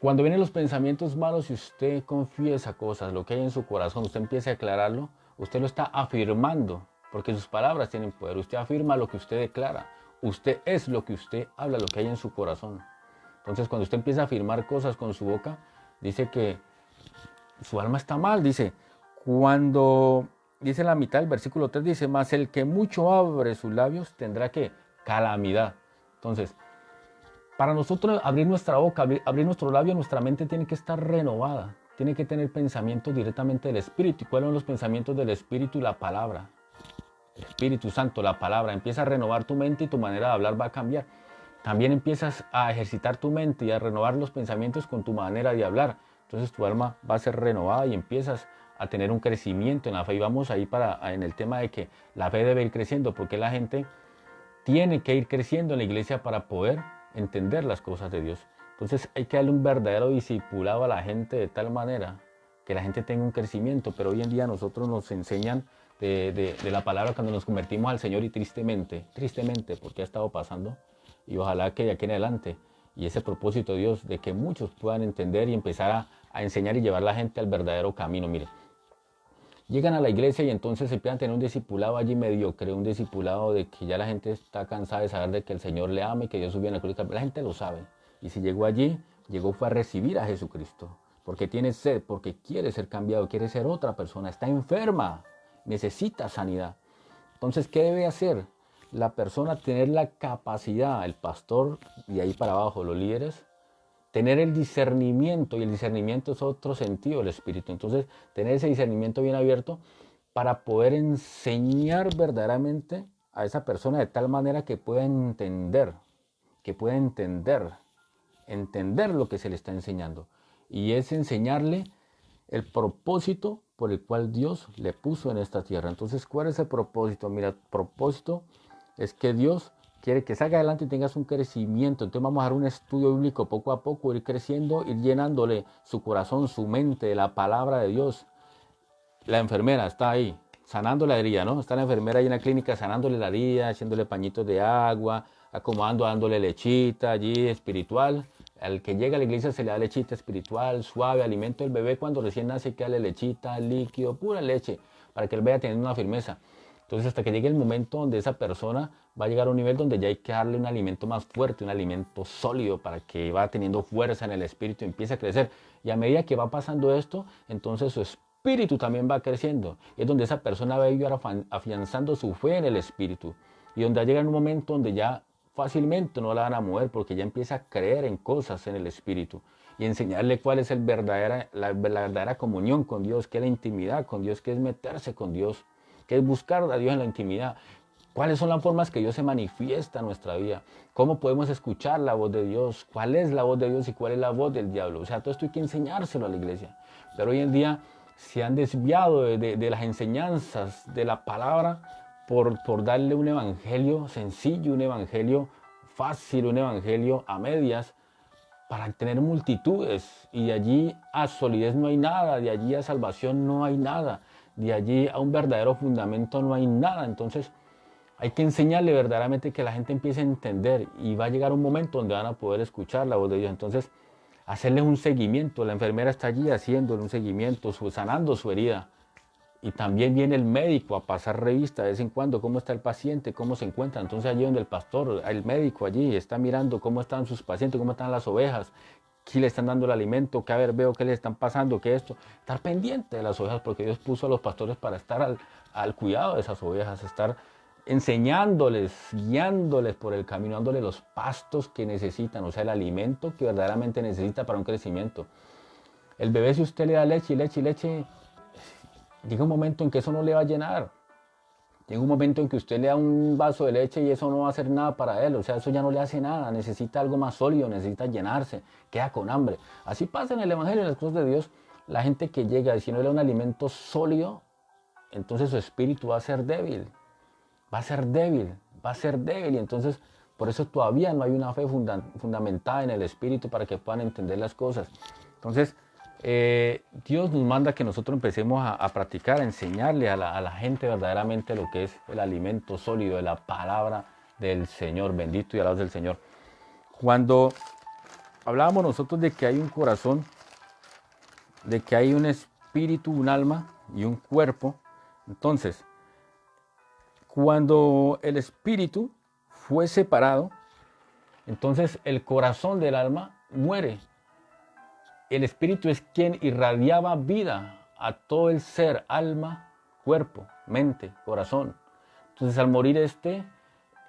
Cuando vienen los pensamientos malos y usted confiesa cosas, lo que hay en su corazón, usted empieza a declararlo, usted lo está afirmando, porque sus palabras tienen poder. Usted afirma lo que usted declara. Usted es lo que usted habla, lo que hay en su corazón. Entonces, cuando usted empieza a afirmar cosas con su boca, dice que su alma está mal. Dice, cuando, dice la mitad del versículo 3, dice, mas el que mucho abre sus labios tendrá que calamidad. Entonces, para nosotros abrir nuestra boca, abrir nuestro labio, nuestra mente tiene que estar renovada. Tiene que tener pensamientos directamente del Espíritu. ¿Y cuáles son los pensamientos del Espíritu? La palabra. El Espíritu Santo, la palabra. Empieza a renovar tu mente y tu manera de hablar va a cambiar. También empiezas a ejercitar tu mente y a renovar los pensamientos con tu manera de hablar. Entonces tu alma va a ser renovada y empiezas a tener un crecimiento en la fe. Y vamos ahí en el tema de que la fe debe ir creciendo, porque la gente tiene que ir creciendo en la iglesia para poder entender las cosas de Dios. Entonces hay que darle un verdadero discipulado a la gente de tal manera que la gente tenga un crecimiento. Pero hoy en día nosotros nos enseñan de la palabra cuando nos convertimos al Señor, y tristemente, porque ha estado pasando, y ojalá que de aquí en adelante, y ese propósito de Dios de que muchos puedan entender y empezar a enseñar y llevar a la gente al verdadero camino. Mire, llegan a la iglesia y entonces empiezan a tener un discipulado allí mediocre, un discipulado de que ya la gente está cansada de saber de que el Señor le ama y que Dios subió en la cruz. La gente lo sabe. Y si llegó allí, fue a recibir a Jesucristo. Porque tiene sed, porque quiere ser cambiado, quiere ser otra persona, está enferma, necesita sanidad. Entonces, ¿qué debe hacer? La persona tener la capacidad, el pastor y ahí para abajo los líderes, tener el discernimiento, y el discernimiento es otro sentido del Espíritu. Entonces, tener ese discernimiento bien abierto para poder enseñar verdaderamente a esa persona de tal manera que pueda entender lo que se le está enseñando. Y es enseñarle el propósito por el cual Dios le puso en esta tierra. Entonces, ¿cuál es el propósito? Mira, el propósito es que Dios quiere que salga adelante y tengas un crecimiento. Entonces vamos a dar un estudio bíblico poco a poco, ir creciendo, ir llenándole su corazón, su mente, de la palabra de Dios. La enfermera está ahí, sanando la herida, ¿no? Está la enfermera ahí en la clínica sanándole la herida, haciéndole pañitos de agua, acomodando, dándole lechita allí espiritual. Al que llega a la iglesia se le da lechita espiritual, suave, alimento del bebé cuando recién nace, que darle lechita, líquido, pura leche, para que él vaya teniendo una firmeza. Entonces, hasta que llegue el momento donde esa persona va a llegar a un nivel donde ya hay que darle un alimento más fuerte, un alimento sólido, para que va teniendo fuerza en el espíritu y empiece a crecer. Y a medida que va pasando esto, entonces su espíritu también va creciendo. Y es donde esa persona va a ir afianzando su fe en el espíritu. Y donde llega un momento donde ya fácilmente no la van a mover, porque ya empieza a creer en cosas en el espíritu. Y enseñarle cuál es la verdadera comunión con Dios, qué es la intimidad con Dios, qué es meterse con Dios, que es buscar a Dios en la intimidad. ¿Cuáles son las formas que Dios se manifiesta en nuestra vida? ¿Cómo podemos escuchar la voz de Dios? ¿Cuál es la voz de Dios y cuál es la voz del diablo? O sea, todo esto hay que enseñárselo a la iglesia. Pero hoy en día se han desviado de las enseñanzas de la palabra por darle un evangelio sencillo, un evangelio fácil, un evangelio a medias, para tener multitudes. Y de allí a solidez no hay nada, de allí a salvación no hay nada, de allí a un verdadero fundamento no hay nada. Entonces hay que enseñarle verdaderamente que la gente empiece a entender, y va a llegar un momento donde van a poder escuchar la voz de Dios. Entonces, hacerles un seguimiento. La enfermera está allí haciéndole un seguimiento, sanando su herida. Y también viene el médico a pasar revista de vez en cuando, cómo está el paciente, cómo se encuentra. Entonces allí donde el pastor, el médico allí está mirando cómo están sus pacientes, cómo están las ovejas, si le están dando el alimento, que a ver, veo qué le están pasando, qué esto. Estar pendiente de las ovejas, porque Dios puso a los pastores para estar al cuidado de esas ovejas, estar enseñándoles, guiándoles por el camino, dándoles los pastos que necesitan, o sea, el alimento que verdaderamente necesita para un crecimiento. El bebé, si usted le da leche y leche y leche, llega un momento en que eso no le va a llenar. Llega un momento en que usted le da un vaso de leche y eso no va a hacer nada para él. O sea, eso ya no le hace nada. Necesita algo más sólido, necesita llenarse, queda con hambre. Así pasa en el Evangelio, en las cosas de Dios. La gente que llega y si no le da un alimento sólido, entonces su espíritu va a ser débil. Va a ser débil, va a ser débil. Y entonces, por eso todavía no hay una fe fundamentada en el espíritu para que puedan entender las cosas. Entonces, Dios nos manda que nosotros empecemos a practicar, a enseñarle a la gente verdaderamente lo que es el alimento sólido de la palabra del Señor. Bendito y alabado del Señor. Cuando hablábamos nosotros de que hay un corazón, de que hay un espíritu, un alma y un cuerpo, entonces, cuando el espíritu fue separado, entonces el corazón del alma muere. El espíritu es quien irradiaba vida a todo el ser, alma, cuerpo, mente, corazón. Entonces al morir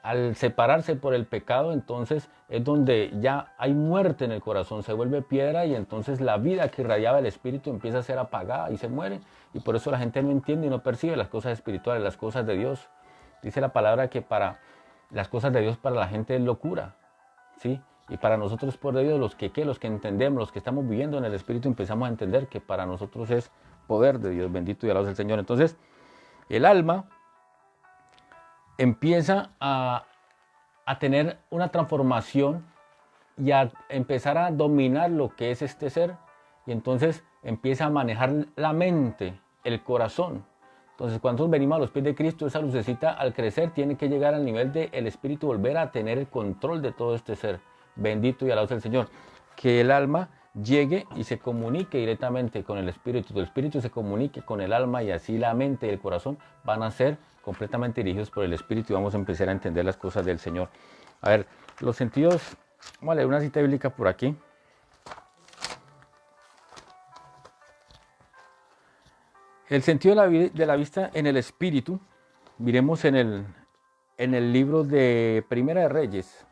al separarse por el pecado, entonces es donde ya hay muerte en el corazón, se vuelve piedra y entonces la vida que irradiaba el espíritu empieza a ser apagada y se muere. Y por eso la gente no entiende y no percibe las cosas espirituales, las cosas de Dios. Dice la palabra que para las cosas de Dios para la gente es locura, ¿sí? Y para nosotros por Dios, los que entendemos, los que estamos viviendo en el espíritu, empezamos a entender que para nosotros es poder de Dios, bendito y alabado sea el Señor. Entonces, el alma empieza a tener una transformación y a empezar a dominar lo que es este ser, y entonces empieza a manejar la mente, el corazón. Entonces cuando nosotros venimos a los pies de Cristo, esa lucecita al crecer tiene que llegar al nivel del espíritu, volver a tener el control de todo este ser. Bendito y alabado sea el Señor. Que el alma llegue y se comunique directamente con el espíritu se comunique con el alma, y así la mente y el corazón van a ser completamente dirigidos por el espíritu y vamos a empezar a entender las cosas del Señor. A ver, los sentidos, vamos a leer una cita bíblica por aquí. El sentido de la vista en el espíritu, miremos en el libro de Primera de Reyes.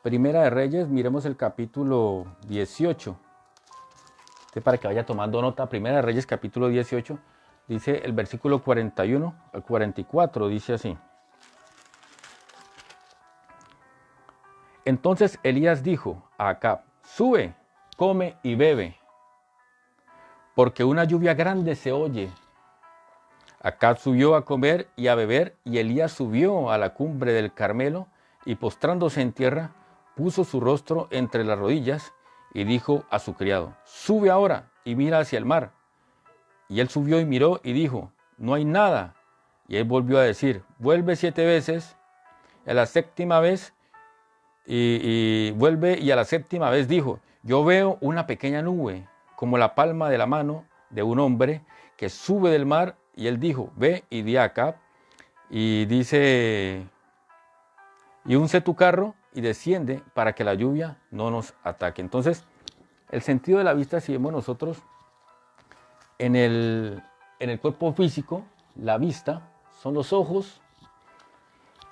Primera de Reyes, miremos el capítulo 18. Para que vaya tomando nota, Primera de Reyes, capítulo 18, dice el versículo 41 al 44, dice así. Entonces Elías dijo a Acab: sube, come y bebe, porque una lluvia grande se oye. Acab subió a comer y a beber, y Elías subió a la cumbre del Carmelo, y postrándose en tierra, puso su rostro entre las rodillas, y dijo a su criado: sube ahora y mira hacia el mar. Y él subió y miró y dijo: no hay nada. Y él volvió a decir: vuelve 7 veces, a la séptima vez, y vuelve, y a la séptima vez dijo: yo veo una pequeña nube, como la palma de la mano de un hombre, que sube del mar. Y él dijo: ve y di a Acab, y dice: y unce tu carro y desciende para que la lluvia no nos ataque. Entonces, el sentido de la vista, si vemos nosotros en el cuerpo físico, la vista son los ojos,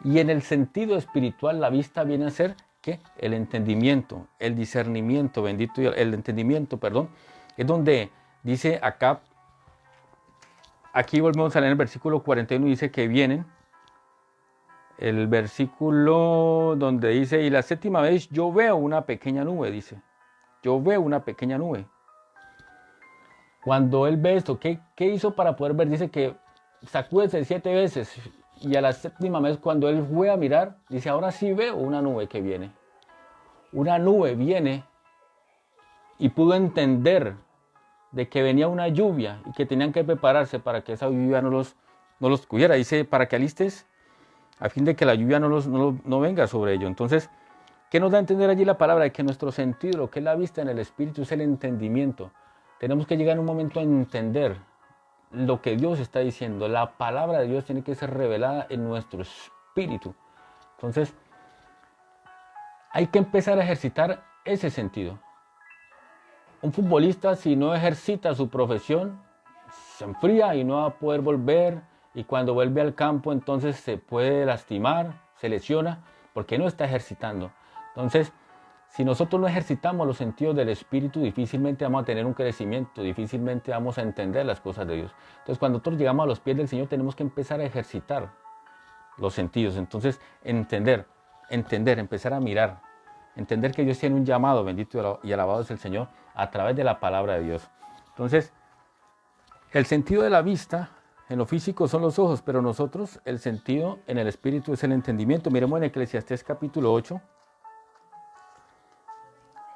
y en el sentido espiritual la vista viene a ser ¿qué? El entendimiento, el discernimiento, bendito, el entendimiento, perdón, es donde dice Acab. Aquí volvemos a leer el versículo 41 y dice que vienen. El versículo donde dice: y la séptima vez yo veo una pequeña nube, dice. Yo veo una pequeña nube. Cuando él ve esto, ¿qué hizo para poder ver? Dice que sacúdese 7 veces. Y a la séptima vez, cuando él fue a mirar, dice: ahora sí veo una nube que viene. Una nube viene, y pudo entender de que venía una lluvia y que tenían que prepararse para que esa lluvia no los cubriera. Dice: para que alistes, a fin de que la lluvia no venga sobre ellos. Entonces, ¿qué nos da a entender allí la palabra? De que nuestro sentido, lo que es la vista en el espíritu, es el entendimiento. Tenemos que llegar en un momento a entender lo que Dios está diciendo. La palabra de Dios tiene que ser revelada en nuestro espíritu. Entonces, hay que empezar a ejercitar ese sentido. Un futbolista, si no ejercita su profesión, se enfría y no va a poder volver, y cuando vuelve al campo entonces se puede lastimar, se lesiona, porque no está ejercitando. Entonces, si nosotros no ejercitamos los sentidos del espíritu, difícilmente vamos a tener un crecimiento, difícilmente vamos a entender las cosas de Dios. Entonces, cuando nosotros llegamos a los pies del Señor, tenemos que empezar a ejercitar los sentidos. Entonces, entender, empezar a mirar, entender que Dios tiene un llamado, bendito y alabado es el Señor, a través de la palabra de Dios. Entonces, el sentido de la vista en lo físico son los ojos, pero nosotros, el sentido en el espíritu es el entendimiento. Miremos en Eclesiastés capítulo 8.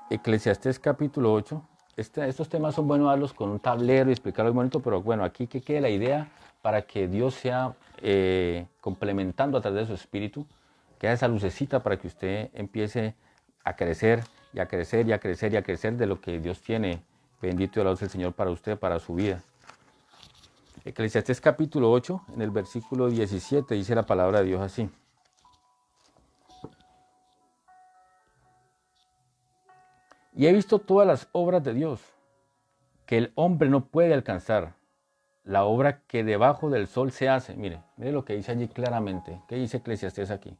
Eclesiastés capítulo 8. Estos temas son buenos darlos con un tablero y explicarlos bonito, pero bueno, aquí que quede la idea para que Dios sea complementando a través de su espíritu, que haga esa lucecita para que usted empiece a crecer y a crecer y a crecer y a crecer de lo que Dios tiene. Bendito y alabado sea el Señor para usted, para su vida. Eclesiastés capítulo 8, en el versículo 17, dice la palabra de Dios así. Y he visto todas las obras de Dios, que el hombre no puede alcanzar, la obra que debajo del sol se hace. Mire lo que dice allí claramente. ¿Qué dice Eclesiastés aquí?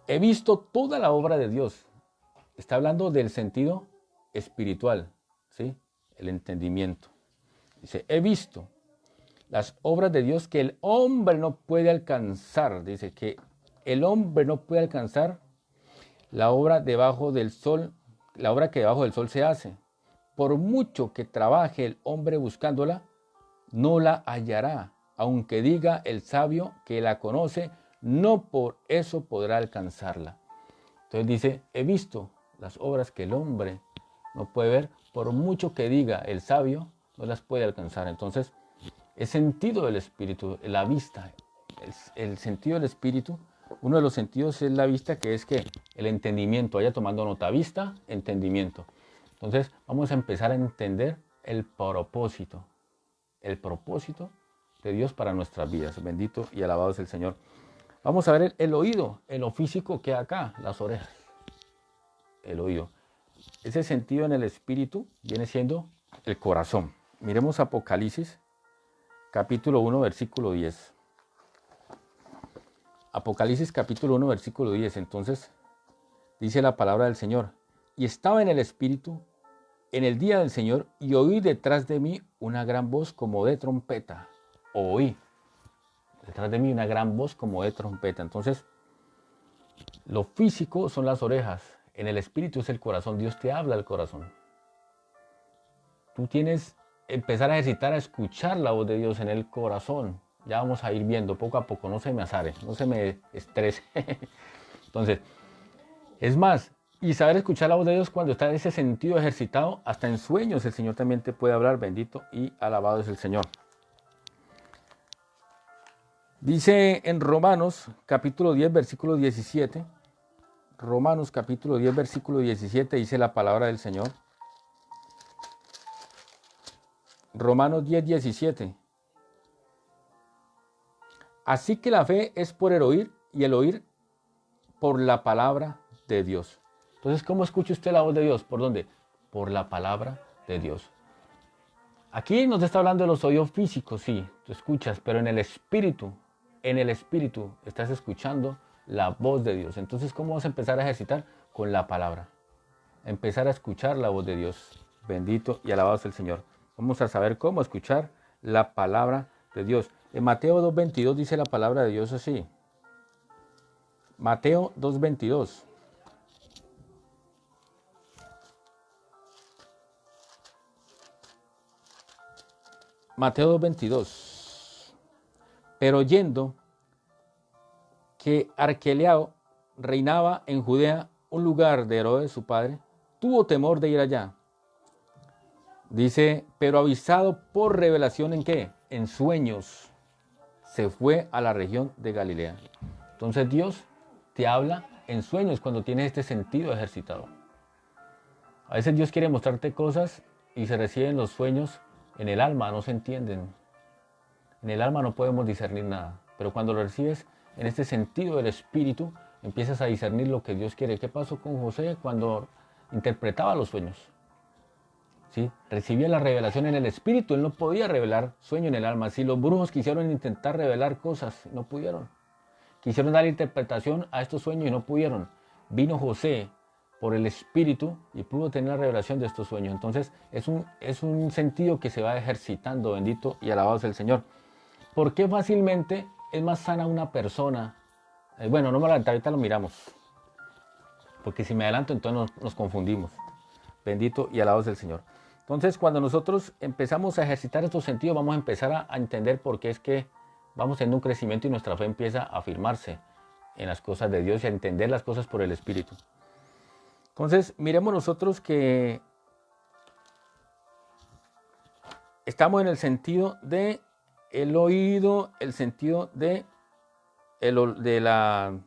He visto toda la obra de Dios. Está hablando del sentido espiritual, ¿sí? El entendimiento. Dice, he visto las obras de Dios que el hombre no puede alcanzar. Dice que el hombre no puede alcanzar la obra debajo del sol, la obra que debajo del sol se hace. Por mucho que trabaje el hombre buscándola, no la hallará. Aunque diga el sabio que la conoce, no por eso podrá alcanzarla. Entonces dice, he visto las obras que el hombre no puede ver, por mucho que diga el sabio, no las puede alcanzar. Entonces, el sentido del espíritu, la vista, el sentido del espíritu, uno de los sentidos es la vista, que es que el entendimiento, vaya tomando nota, vista, entendimiento. Entonces, vamos a empezar a entender el propósito de Dios para nuestras vidas. Bendito y alabado es el Señor. Vamos a ver el oído, en lo físico que acá, las orejas. El oído. Ese sentido en el espíritu viene siendo el corazón. Miremos Apocalipsis, capítulo 1, versículo 10. Apocalipsis, capítulo 1, versículo 10. Entonces, dice la palabra del Señor. Y estaba en el espíritu en el día del Señor, y oí detrás de mí una gran voz como de trompeta. Oí detrás de mí una gran voz como de trompeta. Entonces, lo físico son las orejas. En el espíritu es el corazón. Dios te habla al corazón. Tú tienes que empezar a ejercitar a escuchar la voz de Dios en el corazón. Ya vamos a ir viendo poco a poco. No se me azare, no se me estrese. Entonces, es más, y saber escuchar la voz de Dios cuando está en ese sentido ejercitado, hasta en sueños el Señor también te puede hablar. Bendito y alabado es el Señor. Dice en Romanos capítulo 10, versículo 17. Romanos capítulo 10, versículo 17 dice la palabra del Señor. Romanos 10, 17. Así que la fe es por el oír y el oír por la palabra de Dios. Entonces, ¿cómo escucha usted la voz de Dios? ¿Por dónde? Por la palabra de Dios. Aquí nos está hablando de los oídos físicos, sí, tú escuchas, pero en el espíritu estás escuchando la voz de Dios. Entonces, ¿cómo vas a empezar a ejercitar? Con la palabra. Empezar a escuchar la voz de Dios. Bendito y alabado es el Señor. Vamos a saber cómo escuchar la palabra de Dios. En Mateo 2.22 dice la palabra de Dios así. Mateo 2.22. Mateo 2.22. Pero oyendo que Arquelao reinaba en Judea, un lugar de Herodes su padre, tuvo temor de ir allá. Dice, pero avisado por revelación, ¿en qué? En sueños, se fue a la región de Galilea. Entonces Dios te habla en sueños cuando tienes este sentido ejercitado. A veces Dios quiere mostrarte cosas y se reciben los sueños en el alma, no se entienden. En el alma no podemos discernir nada, pero cuando lo recibes en este sentido del espíritu, empiezas a discernir lo que Dios quiere. ¿Qué pasó con José cuando interpretaba los sueños? ¿Sí? Recibía la revelación en el espíritu, él no podía revelar sueño en el alma. Si los brujos quisieron intentar revelar cosas, no pudieron. Quisieron dar interpretación a estos sueños y no pudieron. Vino José por el espíritu y pudo tener la revelación de estos sueños. Entonces es un sentido que se va ejercitando. Bendito y alabado sea el Señor. ¿Por qué fácilmente es más sana una persona? Bueno, no me adelanto, ahorita lo miramos. Porque si me adelanto, entonces nos confundimos. Bendito y alabado sea el Señor. Entonces, cuando nosotros empezamos a ejercitar estos sentidos, vamos a empezar a entender por qué es que vamos teniendo un crecimiento y nuestra fe empieza a afirmarse en las cosas de Dios y a entender las cosas por el Espíritu. Entonces, miremos nosotros que estamos en el sentido de el oído, el sentido de la...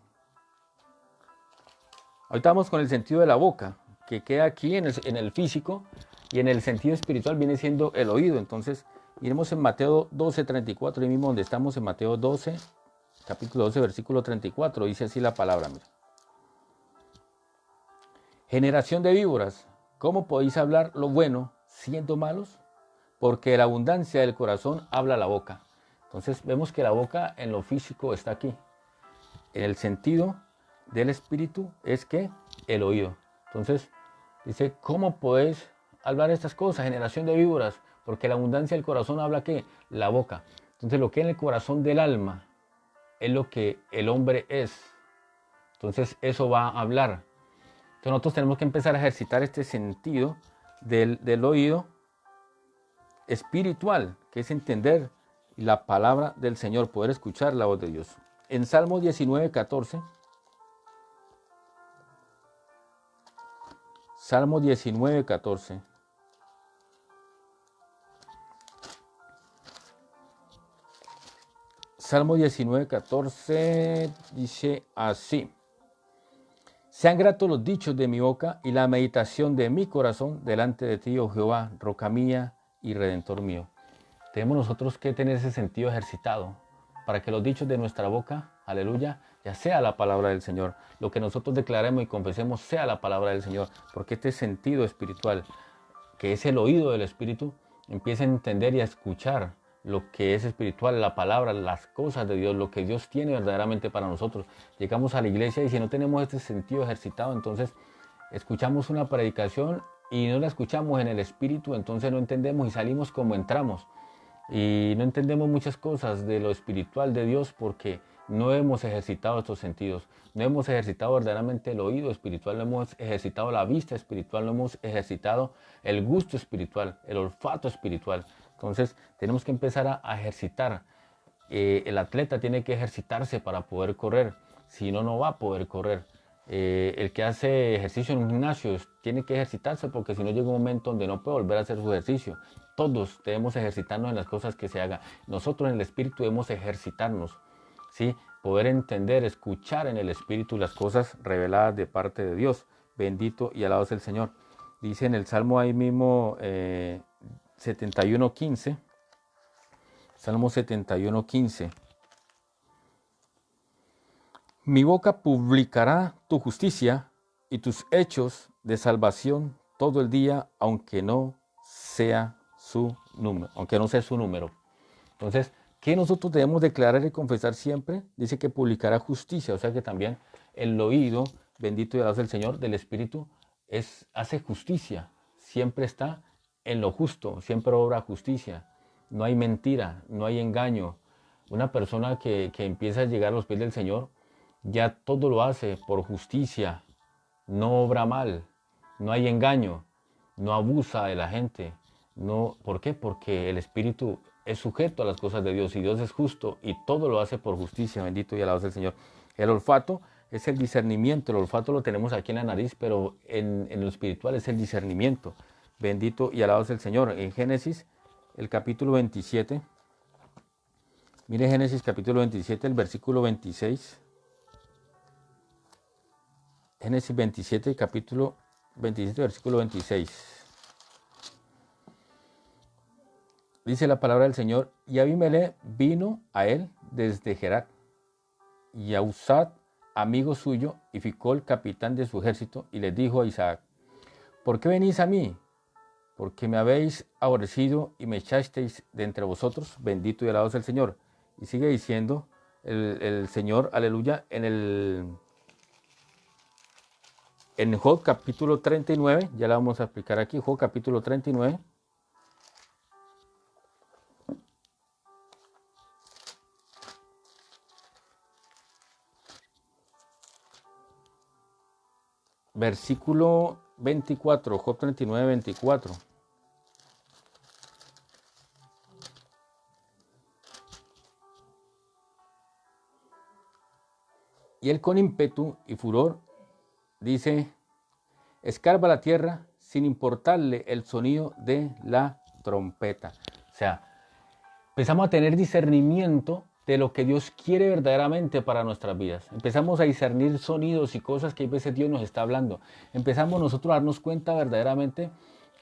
Ahorita vamos con el sentido de la boca, que queda aquí en el físico, y en el sentido espiritual viene siendo el oído. Entonces, iremos en Mateo 12:34, ahí mismo donde estamos, en Mateo 12, capítulo 12, versículo 34, dice así la palabra, mira. Generación de víboras, ¿cómo podéis hablar lo bueno siendo malos? Porque de la abundancia del corazón habla la boca. Entonces vemos que la boca en lo físico está aquí. En el sentido del espíritu es que el oído. Entonces dice, ¿cómo podéis hablar estas cosas, generación de víboras? Porque la abundancia del corazón habla ¿qué? La boca. Entonces lo que en el corazón del alma es lo que el hombre es. Entonces eso va a hablar. Entonces nosotros tenemos que empezar a ejercitar este sentido del oído espiritual, que es entender la palabra del Señor, poder escuchar la voz de Dios. En Salmo 19:14, Salmo 19:14, Salmo 19:14 dice así: sean gratos los dichos de mi boca y la meditación de mi corazón delante de ti, oh Jehová, roca mía y redentor mío. Tenemos nosotros que tener ese sentido ejercitado para que los dichos de nuestra boca, aleluya, ya sea la palabra del Señor. Lo que nosotros declaremos y confesemos sea la palabra del Señor, porque este sentido espiritual, que es el oído del Espíritu, empieza a entender y a escuchar lo que es espiritual, la palabra, las cosas de Dios, lo que Dios tiene verdaderamente para nosotros. Llegamos a la iglesia y si no tenemos este sentido ejercitado, entonces escuchamos una predicación y no la escuchamos en el Espíritu, entonces no entendemos y salimos como entramos. Y no entendemos muchas cosas de lo espiritual de Dios porque no hemos ejercitado estos sentidos. No hemos ejercitado verdaderamente el oído espiritual, no hemos ejercitado la vista espiritual, no hemos ejercitado el gusto espiritual, el olfato espiritual. Entonces tenemos que empezar a ejercitar. El atleta tiene que ejercitarse para poder correr, si no, no va a poder correr. El que hace ejercicio en un gimnasio tiene que ejercitarse porque si no llega un momento donde no puede volver a hacer su ejercicio. Todos debemos ejercitarnos en las cosas que se hagan. Nosotros en el Espíritu debemos ejercitarnos, ¿sí? Poder entender, escuchar en el Espíritu las cosas reveladas de parte de Dios. Bendito y alabado sea el Señor. Dice en el Salmo ahí mismo 71:15. Salmo 71:15. Mi boca publicará tu justicia y tus hechos de salvación todo el día, aunque no sea su número. Entonces, ¿qué nosotros debemos declarar y confesar siempre? Dice que publicará justicia, o sea que también el oído, bendito y alabado sea el Señor, del Espíritu, hace justicia, siempre está en lo justo, siempre obra justicia, no hay mentira, no hay engaño. Una persona que empieza a llegar a los pies del Señor, ya todo lo hace por justicia, no obra mal, no hay engaño, no abusa de la gente. No, ¿por qué? Porque el Espíritu es sujeto a las cosas de Dios y Dios es justo y todo lo hace por justicia. Bendito y alabado sea el Señor. El olfato es el discernimiento. El olfato lo tenemos aquí en la nariz, pero en lo espiritual es el discernimiento. Bendito y alabado sea el Señor. En Génesis, el capítulo 27. Mire Génesis capítulo 27, el versículo 26. Génesis 27, capítulo 27, versículo 26. Dice la palabra del Señor: y Abimelech vino a él desde Gerar, y Ahuzat, amigo suyo, y Ficol, capitán de su ejército, y les dijo a Isaac: ¿por qué venís a mí? Porque me habéis aborrecido y me echasteis de entre vosotros. Bendito y alabado sea el Señor. Y sigue diciendo el Señor, aleluya, en Job capítulo 39, ya la vamos a explicar aquí, Job capítulo 39. Versículo 24, Job 39, 24. Y él con ímpetu y furor dice: escarba la tierra sin importarle el sonido de la trompeta. O sea, empezamos a tener discernimiento de lo que Dios quiere verdaderamente para nuestras vidas. Empezamos a discernir sonidos y cosas que a veces Dios nos está hablando. Empezamos nosotros a darnos cuenta verdaderamente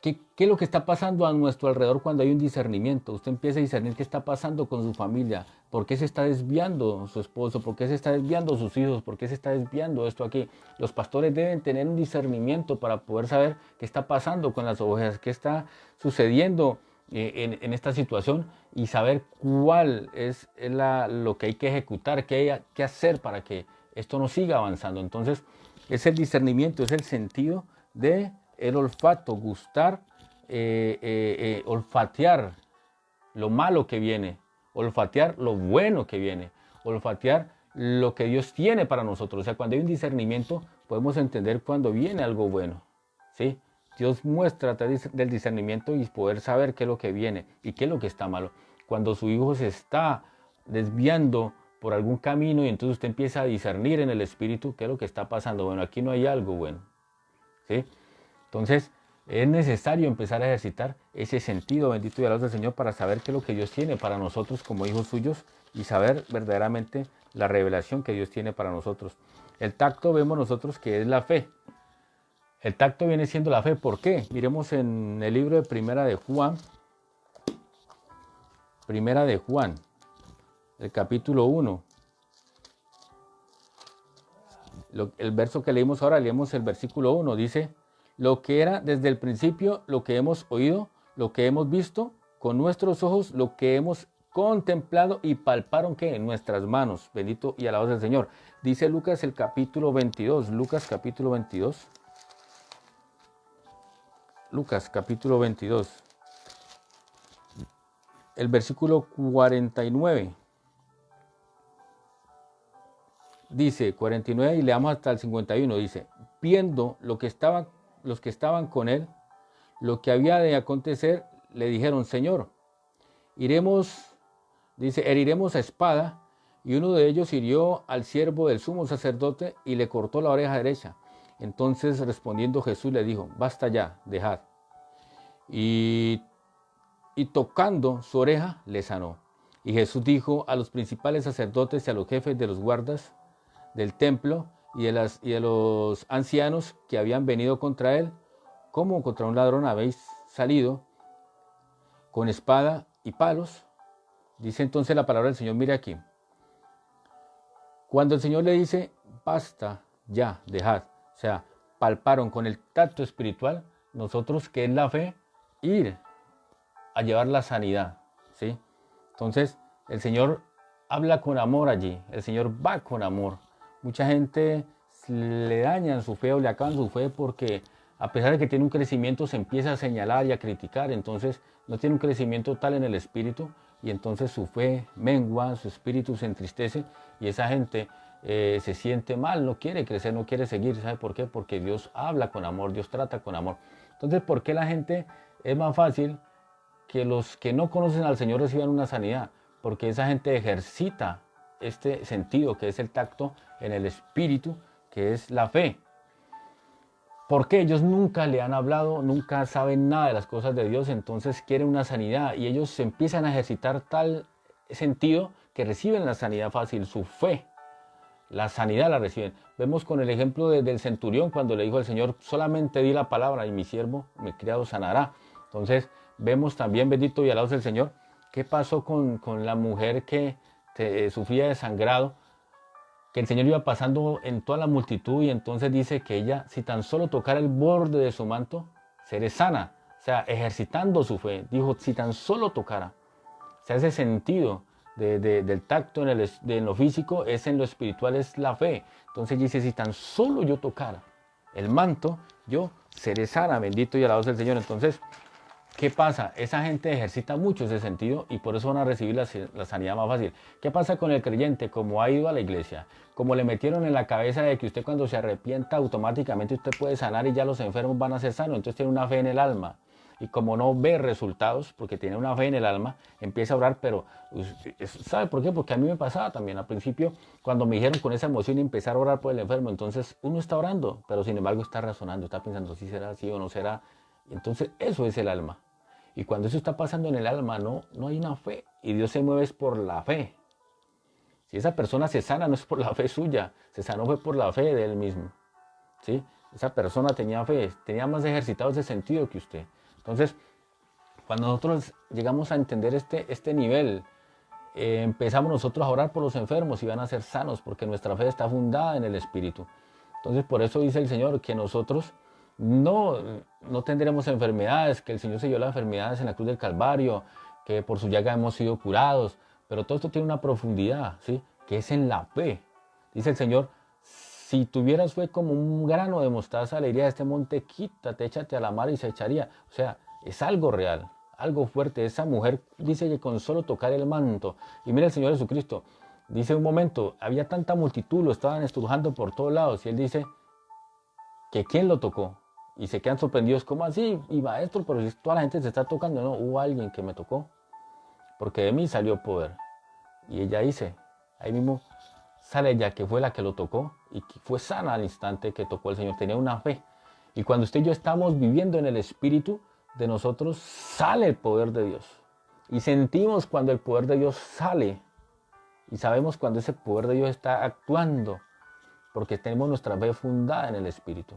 ¿Qué es lo que está pasando a nuestro alrededor cuando hay un discernimiento? Usted empieza a discernir qué está pasando con su familia, por qué se está desviando su esposo, por qué se está desviando sus hijos, por qué se está desviando esto aquí. Los pastores deben tener un discernimiento para poder saber qué está pasando con las ovejas, qué está sucediendo en esta situación y saber cuál es lo que hay que ejecutar, qué hay que hacer para que esto no siga avanzando. Entonces, es el discernimiento, es el sentido de el olfato, gustar, olfatear lo malo que viene, olfatear lo bueno que viene, olfatear lo que Dios tiene para nosotros. O sea, cuando hay un discernimiento, podemos entender cuando viene algo bueno, ¿sí? Dios muestra a través del discernimiento y poder saber qué es lo que viene y qué es lo que está malo. Cuando su hijo se está desviando por algún camino y entonces usted empieza a discernir en el espíritu qué es lo que está pasando. Bueno, aquí no hay algo bueno, ¿sí? Entonces, es necesario empezar a ejercitar ese sentido bendito y alabado del Señor para saber qué es lo que Dios tiene para nosotros como hijos suyos y saber verdaderamente la revelación que Dios tiene para nosotros. El tacto vemos nosotros que es la fe. El tacto viene siendo la fe. ¿Por qué? Miremos en el libro de Primera de Juan, el capítulo 1. El verso que leímos ahora, leemos el versículo 1, dice: lo que era desde el principio, lo que hemos oído, lo que hemos visto con nuestros ojos, lo que hemos contemplado y palparon que en nuestras manos. Bendito y alabado sea el Señor. Dice Lucas el capítulo 22, Lucas capítulo 22. Lucas capítulo 22. El versículo 49. Dice 49 y leamos hasta el 51. Dice: viendo los que estaban con él, lo que había de acontecer, le dijeron: Señor, heriremos a espada. Y uno de ellos hirió al siervo del sumo sacerdote y le cortó la oreja derecha. Entonces respondiendo Jesús le dijo: basta ya, dejad. Y tocando su oreja le sanó. Y Jesús dijo a los principales sacerdotes y a los jefes de los guardas del templo y de los ancianos que habían venido contra él: ¿cómo contra un ladrón habéis salido con espada y palos? Dice entonces la palabra del Señor, mire aquí. Cuando el Señor le dice: basta ya, dejad, o sea, palparon con el tacto espiritual, nosotros, que es la fe, ir a llevar la sanidad, ¿sí? Entonces, el Señor habla con amor allí, el Señor va con amor. Mucha gente le dañan su fe o le acaban su fe porque a pesar de que tiene un crecimiento se empieza a señalar y a criticar, entonces no tiene un crecimiento tal en el espíritu y entonces su fe mengua, su espíritu se entristece y esa gente se siente mal, no quiere crecer, no quiere seguir. ¿Sabe por qué? Porque Dios habla con amor, Dios trata con amor. Entonces, ¿por qué la gente es más fácil que los que no conocen al Señor reciban una sanidad? Porque esa gente ejercita este sentido que es el tacto en el espíritu, que es la fe. Porque ellos nunca le han hablado, nunca saben nada de las cosas de Dios, entonces quieren una sanidad y ellos se empiezan a ejercitar tal sentido que reciben la sanidad fácil, su fe. La sanidad la reciben. Vemos con el ejemplo del centurión cuando le dijo al Señor: solamente di la palabra y mi siervo, mi criado, sanará. Entonces vemos también, bendito y alabado sea el Señor, qué pasó con la mujer que sufría de sangrado, que el Señor iba pasando en toda la multitud y entonces dice que ella, si tan solo tocara el borde de su manto, seré sana. O sea, ejercitando su fe. Dijo: si tan solo tocara. O sea, ese sentido del tacto en lo físico es en lo espiritual, es la fe. Entonces dice: si tan solo yo tocara el manto, yo seré sana. Bendito y alabado sea el Señor. Entonces, ¿qué pasa? Esa gente ejercita mucho ese sentido y por eso van a recibir la sanidad más fácil. ¿Qué pasa con el creyente? Como ha ido a la iglesia, como le metieron en la cabeza de que usted cuando se arrepienta automáticamente usted puede sanar y ya los enfermos van a ser sanos, entonces tiene una fe en el alma. Y como no ve resultados, porque tiene una fe en el alma, empieza a orar, pero ¿sabe por qué? Porque a mí me pasaba también al principio, cuando me dijeron con esa emoción empezar a orar por el enfermo, entonces uno está orando, pero sin embargo está razonando, está pensando si será así o no será. Entonces eso es el alma. Y cuando eso está pasando en el alma, no hay una fe. Y Dios se mueve por la fe. Si esa persona se sana, no es por la fe suya. Se sanó fue por la fe de él mismo. ¿Sí? Esa persona tenía fe, tenía más ejercitado ese sentido que usted. Entonces, cuando nosotros llegamos a entender este nivel, empezamos nosotros a orar por los enfermos y van a ser sanos, porque nuestra fe está fundada en el Espíritu. Entonces, por eso dice el Señor que nosotros no tendremos enfermedades, que el Señor selló las enfermedades en la cruz del Calvario, que por su llaga hemos sido curados, pero todo esto tiene una profundidad, ¿sí? Que es en la fe. Dice el Señor, si tuvieras fe como un grano de mostaza, le diría a este monte, quítate, échate a la mar y se echaría. O sea, es algo real, algo fuerte. Esa mujer dice que con solo tocar el manto, y mira el Señor Jesucristo, dice un momento, había tanta multitud, lo estaban estrujando por todos lados, y Él dice que ¿quién lo tocó? Y se quedan sorprendidos, ¿cómo así? Y maestro, pero si toda la gente se está tocando, no, hubo alguien que me tocó, porque de mí salió poder. Y ella dice, ahí mismo sale ella, que fue la que lo tocó, y que fue sana al instante que tocó el Señor, tenía una fe. Y cuando usted y yo estamos viviendo en el Espíritu, de nosotros sale el poder de Dios. Y sentimos cuando el poder de Dios sale, y sabemos cuando ese poder de Dios está actuando, porque tenemos nuestra fe fundada en el Espíritu,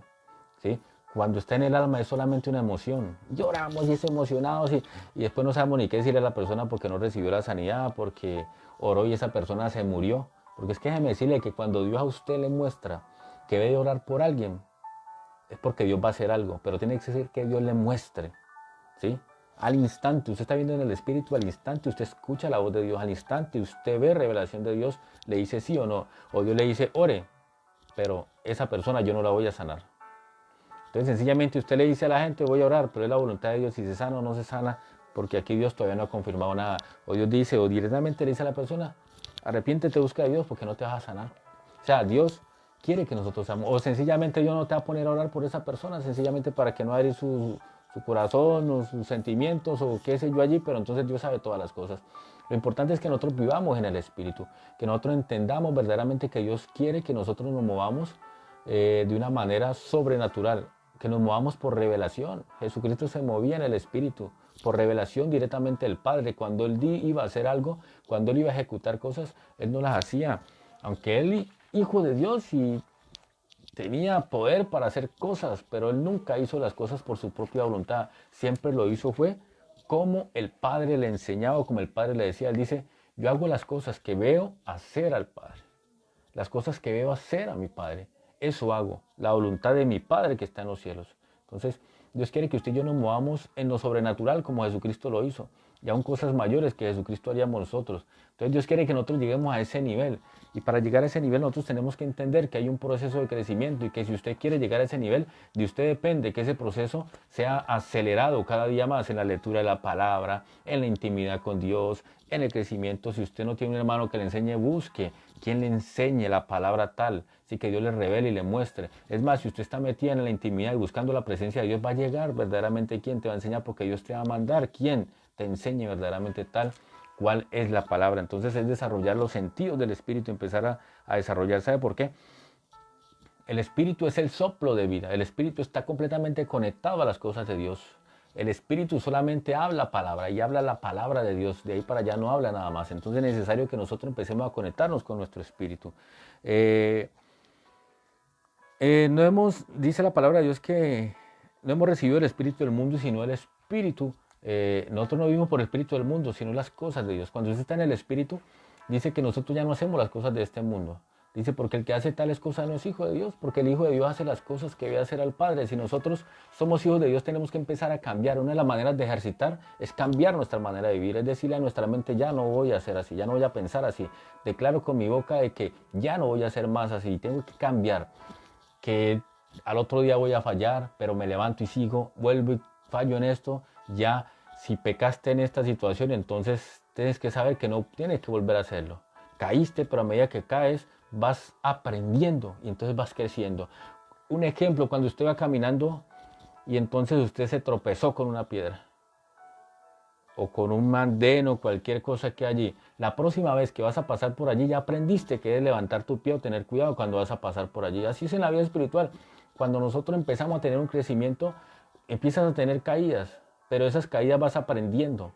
¿sí? Cuando está en el alma es solamente una emoción. Lloramos y es emocionados y después no sabemos ni qué decirle a la persona porque no recibió la sanidad, porque oró y esa persona se murió. Porque es que déjeme decirle que cuando Dios a usted le muestra que debe orar por alguien, es porque Dios va a hacer algo, pero tiene que ser que Dios le muestre, ¿sí? Al instante, usted está viendo en el Espíritu, al instante usted escucha la voz de Dios, al instante usted ve revelación de Dios, le dice sí o no, o Dios le dice ore, pero esa persona yo no la voy a sanar. Entonces sencillamente usted le dice a la gente voy a orar, pero es la voluntad de Dios si se sana o no se sana, porque aquí Dios todavía no ha confirmado nada. O Dios dice, o directamente le dice a la persona, arrepiéntete, busca a Dios porque no te vas a sanar. O sea, Dios quiere que nosotros seamos, o sencillamente Dios no te va a poner a orar por esa persona, sencillamente para que no abrir su corazón o sus sentimientos o qué sé yo allí, pero entonces Dios sabe todas las cosas. Lo importante es que nosotros vivamos en el Espíritu, que nosotros entendamos verdaderamente que Dios quiere que nosotros nos movamos de una manera sobrenatural, que nos movamos por revelación. Jesucristo se movía en el Espíritu, por revelación directamente del Padre. Cuando Él iba a hacer algo, cuando Él iba a ejecutar cosas, Él no las hacía. Aunque Él, hijo de Dios, y tenía poder para hacer cosas, pero Él nunca hizo las cosas por su propia voluntad. Siempre lo hizo fue como el Padre le enseñaba, como el Padre le decía. Él dice, yo hago las cosas que veo hacer al Padre. Las cosas que veo hacer a mi Padre. Eso hago, la voluntad de mi Padre que está en los cielos. Entonces, Dios quiere que usted y yo nos movamos en lo sobrenatural como Jesucristo lo hizo, y aún cosas mayores que Jesucristo haríamos nosotros. Entonces, Dios quiere que nosotros lleguemos a ese nivel, y para llegar a ese nivel nosotros tenemos que entender que hay un proceso de crecimiento y que si usted quiere llegar a ese nivel, de usted depende que ese proceso sea acelerado cada día más en la lectura de la palabra, en la intimidad con Dios, en el crecimiento. Si usted no tiene un hermano que le enseñe, busque quien le enseñe la palabra tal, así que Dios le revele y le muestre. Es más, si usted está metida en la intimidad y buscando la presencia de Dios, va a llegar verdaderamente quien te va a enseñar, porque Dios te va a mandar quien te enseñe verdaderamente tal cuál es la palabra. Entonces es desarrollar los sentidos del Espíritu, empezar a desarrollar. ¿Sabe por qué? El Espíritu es el soplo de vida. El Espíritu está completamente conectado a las cosas de Dios. El Espíritu solamente habla palabra y habla la palabra de Dios. De ahí para allá no habla nada más. Entonces es necesario que nosotros empecemos a conectarnos con nuestro Espíritu. Dice la palabra de Dios que no hemos recibido el Espíritu del mundo, sino el Espíritu. Nosotros no vivimos por el Espíritu del mundo, sino las cosas de Dios. Cuando usted está en el Espíritu, dice que nosotros ya no hacemos las cosas de este mundo. Dice, porque el que hace tales cosas no es hijo de Dios, porque el Hijo de Dios hace las cosas que debe hacer al Padre. Si nosotros somos hijos de Dios, tenemos que empezar a cambiar. Una de las maneras de ejercitar es cambiar nuestra manera de vivir, es decirle a nuestra mente, ya no voy a hacer así, ya no voy a pensar así. Declaro con mi boca de que ya no voy a hacer más así, tengo que cambiar. Que al otro día voy a fallar, pero me levanto y sigo, vuelvo y fallo en esto. Ya, si pecaste en esta situación, entonces tienes que saber que no tienes que volver a hacerlo. Caíste, pero a medida que caes, vas aprendiendo y entonces vas creciendo. Un ejemplo, cuando usted va caminando y entonces usted se tropezó con una piedra o con un andén o cualquier cosa que allí, la próxima vez que vas a pasar por allí ya aprendiste que debes levantar tu pie o tener cuidado cuando vas a pasar por allí. Así es en la vida espiritual. Cuando nosotros empezamos a tener un crecimiento, empiezas a tener caídas, pero esas caídas vas aprendiendo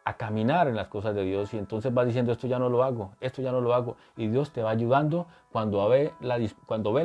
a caminar en las cosas de Dios y entonces vas diciendo esto ya no lo hago, esto ya no lo hago, y Dios te va ayudando cuando ve la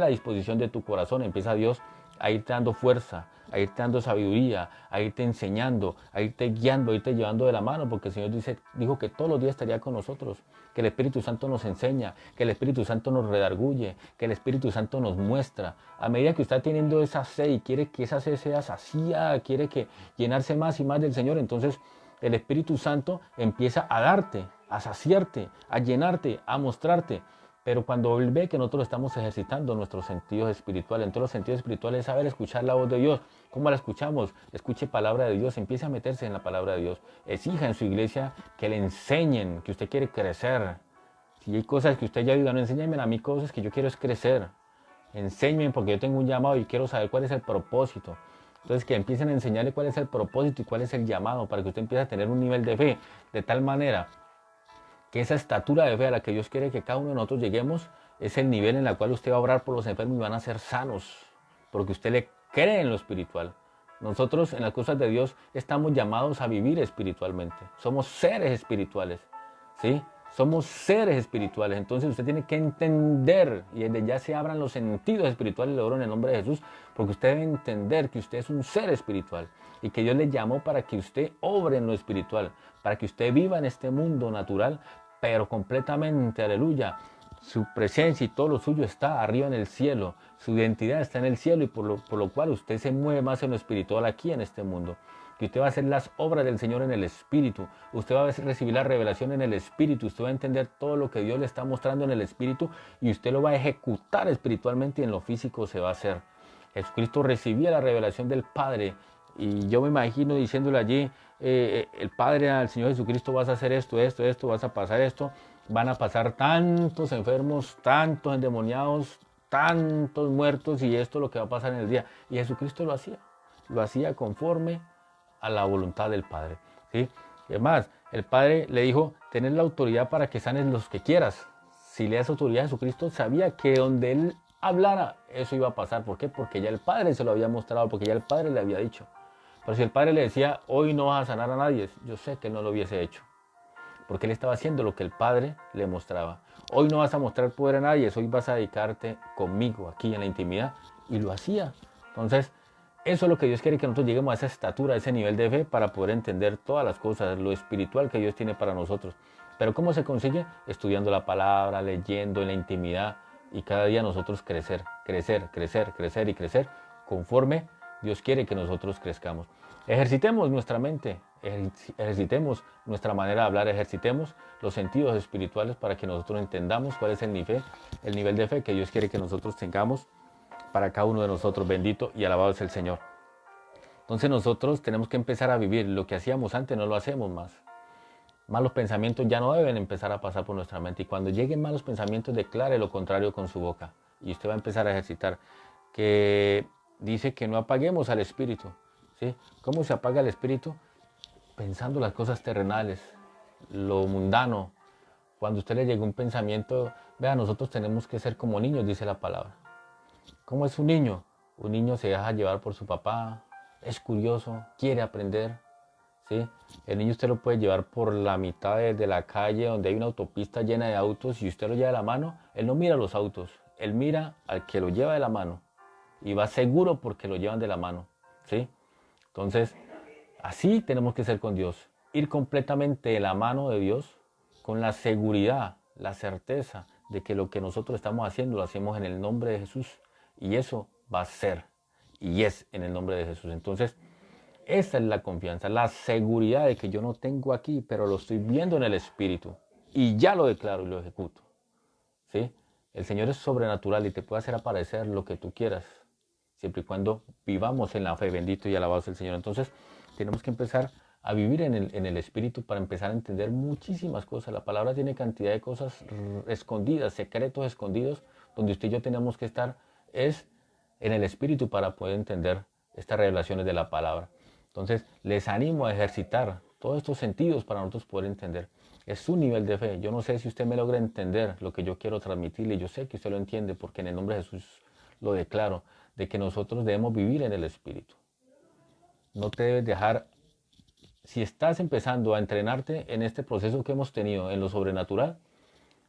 disposición de tu corazón. Empieza Dios a irte dando fuerza, a irte dando sabiduría, a irte enseñando, a irte guiando, a irte llevando de la mano, porque el Señor dijo que todos los días estaría con nosotros, que el Espíritu Santo nos enseña, que el Espíritu Santo nos redarguye, que el Espíritu Santo nos muestra. A medida que usted está teniendo esa sed y quiere que esa sed sea saciada, quiere que llenarse más y más del Señor, entonces el Espíritu Santo empieza a darte, a saciarte, a llenarte, a mostrarte. Pero cuando Él ve que nosotros estamos ejercitando nuestros sentidos espirituales, entonces los sentidos espirituales es saber escuchar la voz de Dios. ¿Cómo la escuchamos? Escuche palabra de Dios, empiece a meterse en la palabra de Dios. Exija en su iglesia que le enseñen, que usted quiere crecer. Si hay cosas que usted ya diga, no, enséñenme a mí cosas que yo quiero es crecer. Enséñenme porque yo tengo un llamado y quiero saber cuál es el propósito. Entonces que empiecen a enseñarle cuál es el propósito y cuál es el llamado para que usted empiece a tener un nivel de fe de tal manera que esa estatura de fe a la que Dios quiere que cada uno de nosotros lleguemos es el nivel en el cual usted va a orar por los enfermos y van a ser sanos, porque usted le cree en lo espiritual. Nosotros en las cosas de Dios estamos llamados a vivir espiritualmente. Somos seres espirituales, ¿sí? Somos seres espirituales. Entonces usted tiene que entender, y desde ya se abran los sentidos espirituales, le oro en el nombre de Jesús, porque usted debe entender que usted es un ser espiritual y que Dios le llamó para que usted obre en lo espiritual, para que usted viva en este mundo natural, pero completamente, aleluya. Su presencia y todo lo suyo está arriba en el cielo. Su identidad está en el cielo y por lo cual usted se mueve más en lo espiritual aquí en este mundo. Que usted va a hacer las obras del Señor en el Espíritu. Usted va a recibir la revelación en el Espíritu. Usted va a entender todo lo que Dios le está mostrando en el Espíritu y usted lo va a ejecutar espiritualmente y en lo físico se va a hacer. Jesucristo recibía la revelación del Padre y yo me imagino diciéndole allí, el Padre al Señor Jesucristo, vas a hacer esto, vas a pasar esto, van a pasar tantos enfermos, tantos endemoniados, tantos muertos y esto es lo que va a pasar en el día. Y Jesucristo lo hacía conforme a la voluntad del Padre, ¿sí? Y además, el Padre le dijo, tenés la autoridad para que sanes los que quieras. Si le das autoridad a Jesucristo, sabía que donde Él hablara, eso iba a pasar. ¿Por qué? Porque ya el Padre se lo había mostrado, porque ya el Padre le había dicho. Pero si el Padre le decía, hoy no vas a sanar a nadie, yo sé que Él no lo hubiese hecho. Porque Él estaba haciendo lo que el Padre le mostraba. Hoy no vas a mostrar poder a nadie, hoy vas a dedicarte conmigo aquí en la intimidad. Y lo hacía. Entonces, eso es lo que Dios quiere, que nosotros lleguemos a esa estatura, a ese nivel de fe para poder entender todas las cosas, lo espiritual que Dios tiene para nosotros. Pero ¿cómo se consigue? Estudiando la palabra, leyendo en la intimidad y cada día nosotros crecer y crecer conforme Dios quiere que nosotros crezcamos. Ejercitemos nuestra mente, ejercitemos nuestra manera de hablar, ejercitemos los sentidos espirituales para que nosotros entendamos cuál es el nivel de fe que Dios quiere que nosotros tengamos para cada uno de nosotros. Bendito y alabado es el Señor. Entonces nosotros tenemos que empezar a vivir lo que hacíamos antes, no lo hacemos más. Malos pensamientos ya no deben empezar a pasar por nuestra mente. Y cuando lleguen malos pensamientos, declare lo contrario con su boca. Y usted va a empezar a ejercitar. Que dice que no apaguemos al espíritu, ¿sí? ¿Cómo se apaga el espíritu? Pensando las cosas terrenales, lo mundano. Cuando a usted le llega un pensamiento, vea, nosotros tenemos que ser como niños, dice la palabra. ¿Cómo es un niño? Un niño se deja llevar por su papá, es curioso, quiere aprender, ¿sí? El niño usted lo puede llevar por la mitad de la calle donde hay una autopista llena de autos y usted lo lleva de la mano, él no mira los autos, él mira al que lo lleva de la mano y va seguro porque lo llevan de la mano, ¿sí? Entonces, así tenemos que ser con Dios, ir completamente de la mano de Dios con la seguridad, la certeza de que lo que nosotros estamos haciendo lo hacemos en el nombre de Jesús. Y eso va a ser y es en el nombre de Jesús. Entonces, esa es la confianza, la seguridad de que yo no tengo aquí, pero lo estoy viendo en el Espíritu. Y ya lo declaro y lo ejecuto, ¿sí? El Señor es sobrenatural y te puede hacer aparecer lo que tú quieras, siempre y cuando vivamos en la fe. Bendito y alabado sea el Señor. Entonces, tenemos que empezar a vivir en el Espíritu para empezar a entender muchísimas cosas. La palabra tiene cantidad de cosas escondidas, secretos escondidos, donde usted y yo tenemos que estar es en el Espíritu para poder entender estas revelaciones de la palabra. Entonces, les animo a ejercitar todos estos sentidos para nosotros poder entender. Es su nivel de fe. Yo no sé si usted me logra entender lo que yo quiero transmitirle. Yo sé que usted lo entiende porque en el nombre de Jesús lo declaro, de que nosotros debemos vivir en el Espíritu. No te debes dejar, si estás empezando a entrenarte en este proceso que hemos tenido en lo sobrenatural,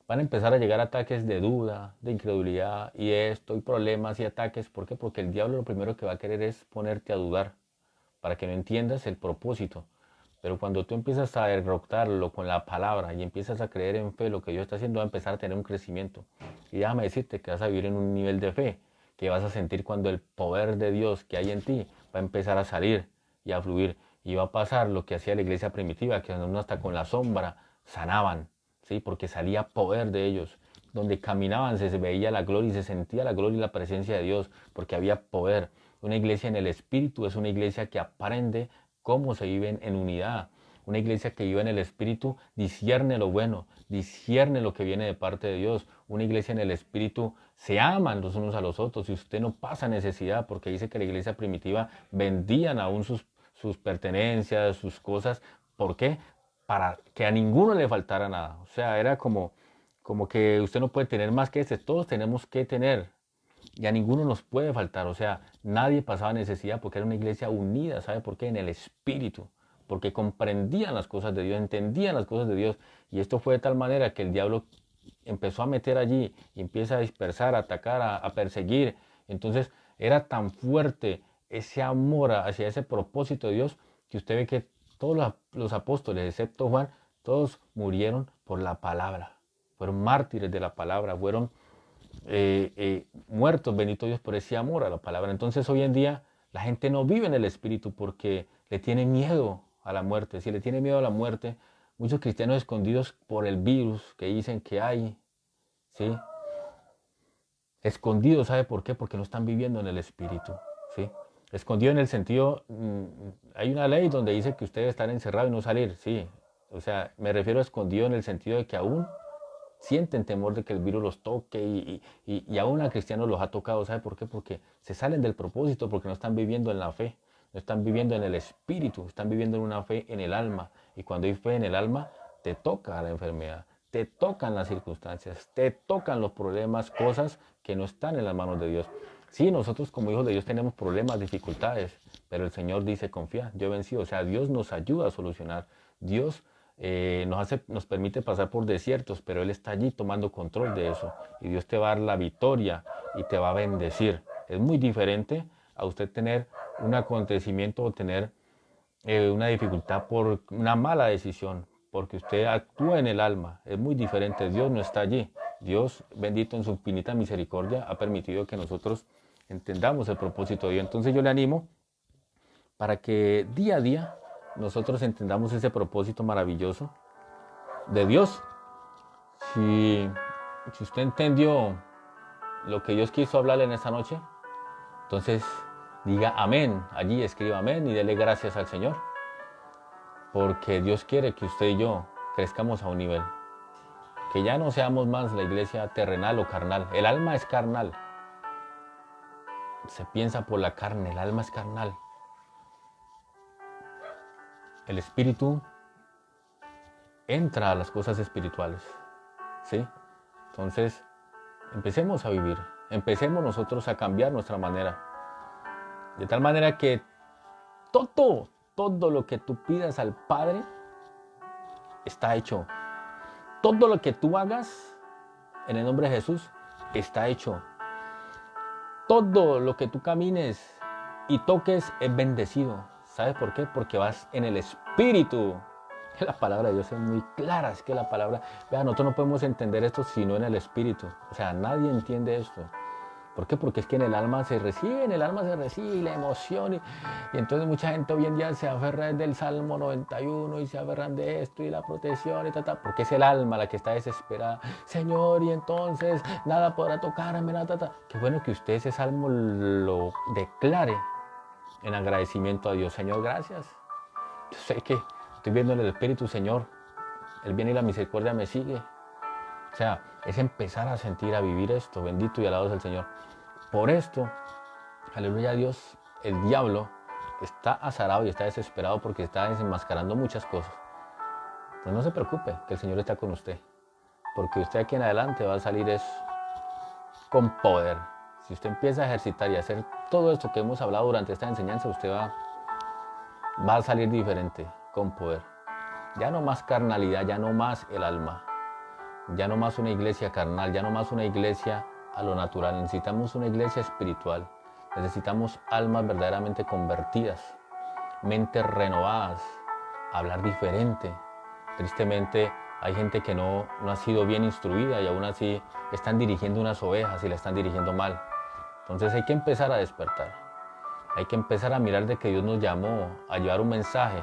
van a empezar a llegar ataques de duda, de incredulidad y esto, y problemas y ataques. ¿Por qué? Porque el diablo lo primero que va a querer es ponerte a dudar, para que no entiendas el propósito. Pero cuando tú empiezas a derrotarlo con la palabra y empiezas a creer en fe, lo que Dios está haciendo va a empezar a tener un crecimiento. Y déjame decirte que vas a vivir en un nivel de fe, que vas a sentir cuando el poder de Dios que hay en ti va a empezar a salir y a fluir. Y va a pasar lo que hacía la iglesia primitiva, que aún hasta con la sombra sanaban, ¿sí? Porque salía poder de ellos. Donde caminaban se veía la gloria y se sentía la gloria y la presencia de Dios, porque había poder. Una iglesia en el Espíritu es una iglesia que aprende cómo se vive en unidad. Una iglesia que vive en el Espíritu discierne lo bueno, discierne lo que viene de parte de Dios. Una iglesia en el Espíritu se aman los unos a los otros y usted no pasa necesidad, porque dice que la iglesia primitiva vendían aún sus pertenencias, sus cosas. ¿Por qué? Para que a ninguno le faltara nada. O sea, era como que usted no puede tener más que este, todos tenemos que tener. Y a ninguno nos puede faltar, o sea, nadie pasaba necesidad porque era una iglesia unida, ¿sabe por qué? En el Espíritu, porque comprendían las cosas de Dios, entendían las cosas de Dios. Y esto fue de tal manera que el diablo empezó a meter allí y empieza a dispersar, a atacar, a perseguir. Entonces era tan fuerte ese amor hacia ese propósito de Dios que usted ve que todos los apóstoles, excepto Juan, todos murieron por la palabra, fueron mártires de la palabra, fueron muertos, bendito Dios, por ese amor a la palabra. Entonces hoy en día la gente no vive en el Espíritu porque le tiene miedo a la muerte. Si le tiene miedo a la muerte, muchos cristianos escondidos por el virus que dicen que hay, ¿sí? Escondidos, ¿sabe por qué? Porque no están viviendo en el Espíritu, ¿sí? Escondido en el sentido, hay una ley donde dice que usted debe estar encerrado y no salir, sí. O sea, me refiero a escondido en el sentido de que aún sienten temor de que el virus los toque y aún a cristianos los ha tocado. ¿Sabe por qué? Porque se salen del propósito, porque no están viviendo en la fe, no están viviendo en el Espíritu, están viviendo en una fe en el alma. Y cuando hay fe en el alma, te toca la enfermedad, te tocan las circunstancias, te tocan los problemas, cosas que no están en las manos de Dios. Sí, nosotros como hijos de Dios tenemos problemas, dificultades, pero el Señor dice, confía, yo he vencido. O sea, Dios nos ayuda a solucionar. Dios nos permite pasar por desiertos, pero Él está allí tomando control de eso. Y Dios te va a dar la victoria y te va a bendecir. Es muy diferente a usted tener un acontecimiento o tener una dificultad por una mala decisión, porque usted actúa en el alma. Es muy diferente. Dios no está allí. Dios, bendito en su infinita misericordia, ha permitido que nosotros entendamos el propósito de Dios. Entonces yo le animo para que día a día nosotros entendamos ese propósito maravilloso de Dios. Si usted entendió lo que Dios quiso hablarle en esta noche, entonces diga amén, allí escriba amén y dele gracias al Señor, porque Dios quiere que usted y yo crezcamos a un nivel, que ya no seamos más la iglesia terrenal o carnal. El alma es carnal, se piensa por la carne, el alma es carnal. El espíritu entra a las cosas espirituales, ¿sí? Entonces, empecemos a vivir, empecemos nosotros a cambiar nuestra manera, de tal manera que todo lo que tú pidas al Padre está hecho. Todo lo que tú hagas en el nombre de Jesús está hecho. Todo lo que tú camines y toques es bendecido. ¿Sabes por qué? Porque vas en el Espíritu. La palabra de Dios es muy clara. Es que la palabra, vean, nosotros no podemos entender esto sino en el Espíritu. O sea, nadie entiende esto. ¿Por qué? Porque es que en el alma se recibe, y la emoción. Y entonces mucha gente hoy en día se aferra del Salmo 91 y se aferran de esto y la protección y tal, porque es el alma la que está desesperada. Señor, y entonces nada podrá tocarme, nada. Qué bueno que usted ese salmo lo declare en agradecimiento a Dios. Señor, gracias. Yo sé que estoy viendo en el Espíritu, Señor. El bien y la misericordia me sigue. O sea, es empezar a sentir, a vivir esto. Bendito y alabado es el Señor. Por esto, aleluya a Dios, el diablo está azarado y está desesperado porque está desenmascarando muchas cosas. Pero no se preocupe, que el Señor está con usted. Porque usted aquí en adelante va a salir con poder. Si usted empieza a ejercitar y a hacer todo esto que hemos hablado durante esta enseñanza, usted va a salir diferente, con poder. Ya no más carnalidad, ya no más el alma. Ya no más una iglesia carnal, ya no más una iglesia a lo natural. Necesitamos una iglesia espiritual. Necesitamos almas verdaderamente convertidas, mentes renovadas, hablar diferente. Tristemente hay gente que no ha sido bien instruida y aún así están dirigiendo unas ovejas y la están dirigiendo mal. Entonces hay que empezar a despertar. Hay que empezar a mirar de que Dios nos llamó a llevar un mensaje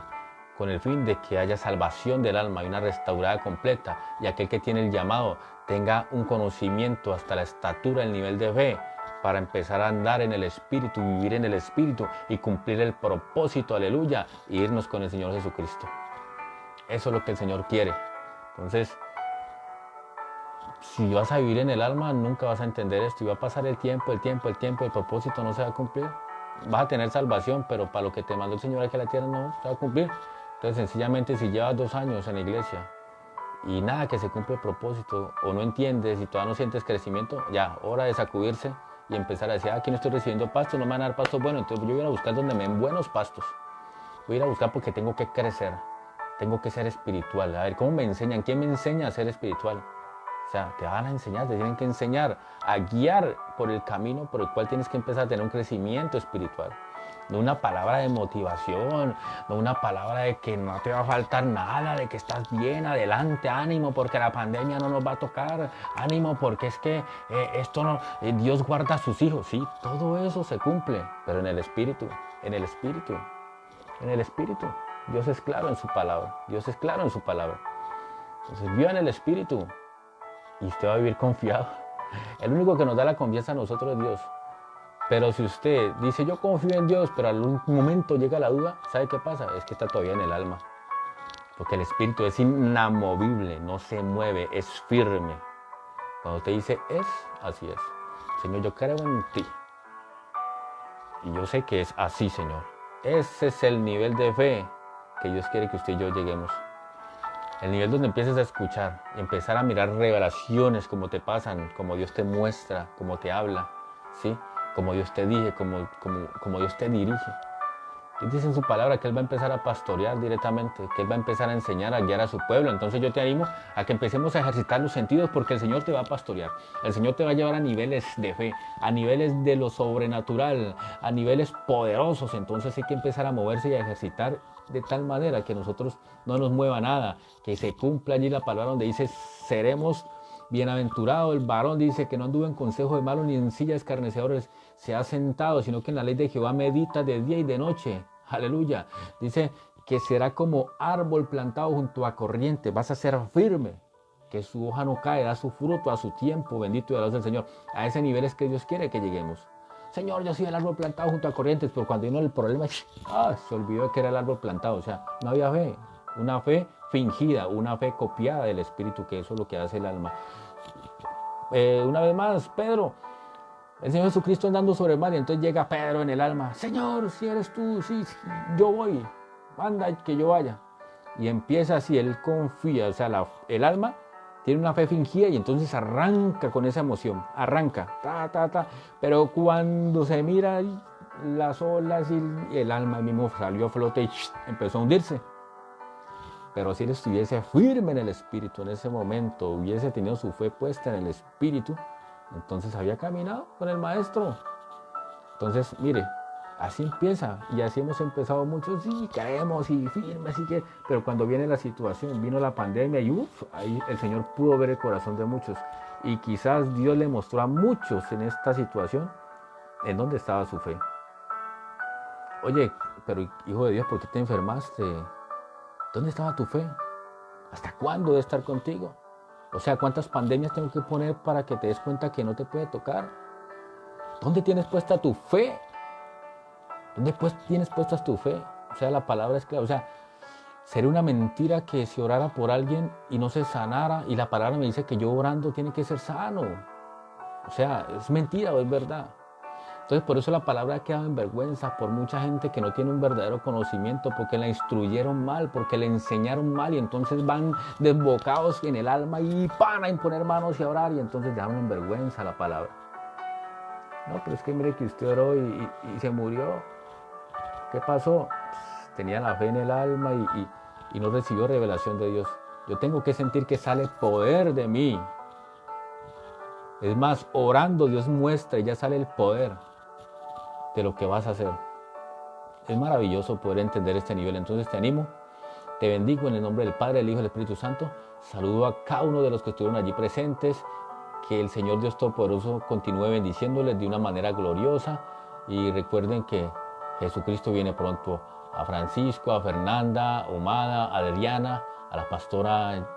con el fin de que haya salvación del alma y una restaurada completa, y aquel que tiene el llamado tenga un conocimiento hasta la estatura, el nivel de fe, para empezar a andar en el Espíritu, vivir en el Espíritu y cumplir el propósito, aleluya, y irnos con el Señor Jesucristo. Eso es lo que el Señor quiere. Entonces, si vas a vivir en el alma, nunca vas a entender esto, y va a pasar el tiempo, el propósito no se va a cumplir. Vas a tener salvación, pero para lo que te mandó el Señor aquí a la tierra no se va a cumplir. Entonces, sencillamente, si llevas 2 años en la iglesia y nada que se cumple el propósito, o no entiendes y todavía no sientes crecimiento, ya, hora de sacudirse y empezar a decir, aquí no estoy recibiendo pastos, no me van a dar pastos buenos, entonces yo voy a ir a buscar donde me den buenos pastos. Voy a ir a buscar porque tengo que crecer, tengo que ser espiritual. A ver, ¿cómo me enseñan? ¿Quién me enseña a ser espiritual? O sea, te van a enseñar, te tienen que enseñar a guiar por el camino por el cual tienes que empezar a tener un crecimiento espiritual. No una palabra de motivación, no una palabra de que no te va a faltar nada, de que estás bien, adelante, ánimo, porque la pandemia no nos va a tocar, ánimo, porque es que esto no, Dios guarda a sus hijos. Sí, todo eso se cumple, pero en el Espíritu, en el Espíritu, en el Espíritu. Dios es claro en su palabra, Dios es claro en su palabra. Entonces, viva en el Espíritu y usted va a vivir confiado. El único que nos da la confianza a nosotros es Dios. Pero si usted dice, yo confío en Dios, pero al momento llega la duda, ¿sabe qué pasa? Es que está todavía en el alma. Porque el Espíritu es inamovible, no se mueve, es firme. Cuando usted dice es, así es. Señor, yo creo en ti. Y yo sé que es así, Señor. Ese es el nivel de fe que Dios quiere que usted y yo lleguemos. El nivel donde empieces a escuchar y empezar a mirar revelaciones como te pasan, como Dios te muestra, como te habla, ¿sí? Como Dios te dirige, como Dios te dirige. Dios dice en su palabra que Él va a empezar a pastorear directamente, que Él va a empezar a enseñar, a guiar a su pueblo. Entonces yo te animo a que empecemos a ejercitar los sentidos, porque el Señor te va a pastorear. El Señor te va a llevar a niveles de fe, a niveles de lo sobrenatural, a niveles poderosos. Entonces hay que empezar a moverse y a ejercitar de tal manera que nosotros no nos mueva nada, que se cumpla allí la palabra donde dice, seremos bienaventurado el varón, dice, que no anduvo en consejo de malos ni en sillas escarnecedores se ha sentado, sino que en la ley de Jehová medita de día y de noche. Aleluya. Dice que será como árbol plantado junto a corriente. Vas a ser firme, que su hoja no cae, da su fruto a su tiempo. Bendito y alabado el Señor. A ese nivel es que Dios quiere que lleguemos. Señor, yo soy el árbol plantado junto a corrientes, pero cuando vino el problema, se olvidó que era el árbol plantado. O sea, no había fe. Una fe fingida, una fe copiada del Espíritu, que eso es lo que hace el alma. Una vez más, Pedro, el Señor Jesucristo andando sobre el mar, y entonces llega Pedro en el alma, Señor, si eres tú, sí, yo voy, manda que yo vaya. Y empieza así, él confía, o sea, el alma tiene una fe fingida y entonces arranca con esa emoción, arranca, pero cuando se mira las olas y el alma mismo salió a flote y empezó a hundirse. Pero si él estuviese firme en el Espíritu en ese momento, hubiese tenido su fe puesta en el Espíritu, entonces había caminado con el Maestro. Entonces, mire, así empieza, y así hemos empezado muchos, sí, creemos y firmes, pero cuando viene la situación, vino la pandemia y ahí el Señor pudo ver el corazón de muchos. Y quizás Dios le mostró a muchos en esta situación en dónde estaba su fe. Oye, pero hijo de Dios, ¿por qué te enfermaste? ¿Dónde estaba tu fe? ¿Hasta cuándo debe estar contigo? O sea, ¿cuántas pandemias tengo que poner para que te des cuenta que no te puede tocar? ¿Dónde tienes puesta tu fe? ¿Dónde tienes puesta tu fe? O sea, la palabra es clara. O sea, sería una mentira que se orara por alguien y no se sanara, y la palabra me dice que yo orando tiene que ser sano. O sea, es mentira o es verdad. Entonces, por eso la palabra ha quedado en vergüenza por mucha gente que no tiene un verdadero conocimiento, porque la instruyeron mal, porque le enseñaron mal, y entonces van desbocados en el alma y van a imponer manos y a orar, y entonces dejaron en vergüenza la palabra. No, pero es que mire que usted oró y se murió. ¿Qué pasó? Tenía la fe en el alma y no recibió revelación de Dios. Yo tengo que sentir que sale poder de mí. Es más, orando Dios muestra y ya sale el poder de lo que vas a hacer. Es maravilloso poder entender este nivel. Entonces te animo, te bendigo en el nombre del Padre, del Hijo y del Espíritu Santo. Saludo a cada uno de los que estuvieron allí presentes. Que el Señor Dios Todopoderoso continúe bendiciéndoles de una manera gloriosa. Y recuerden que Jesucristo viene pronto. A Francisco, a Fernanda, a Humada, a Adriana, a la pastora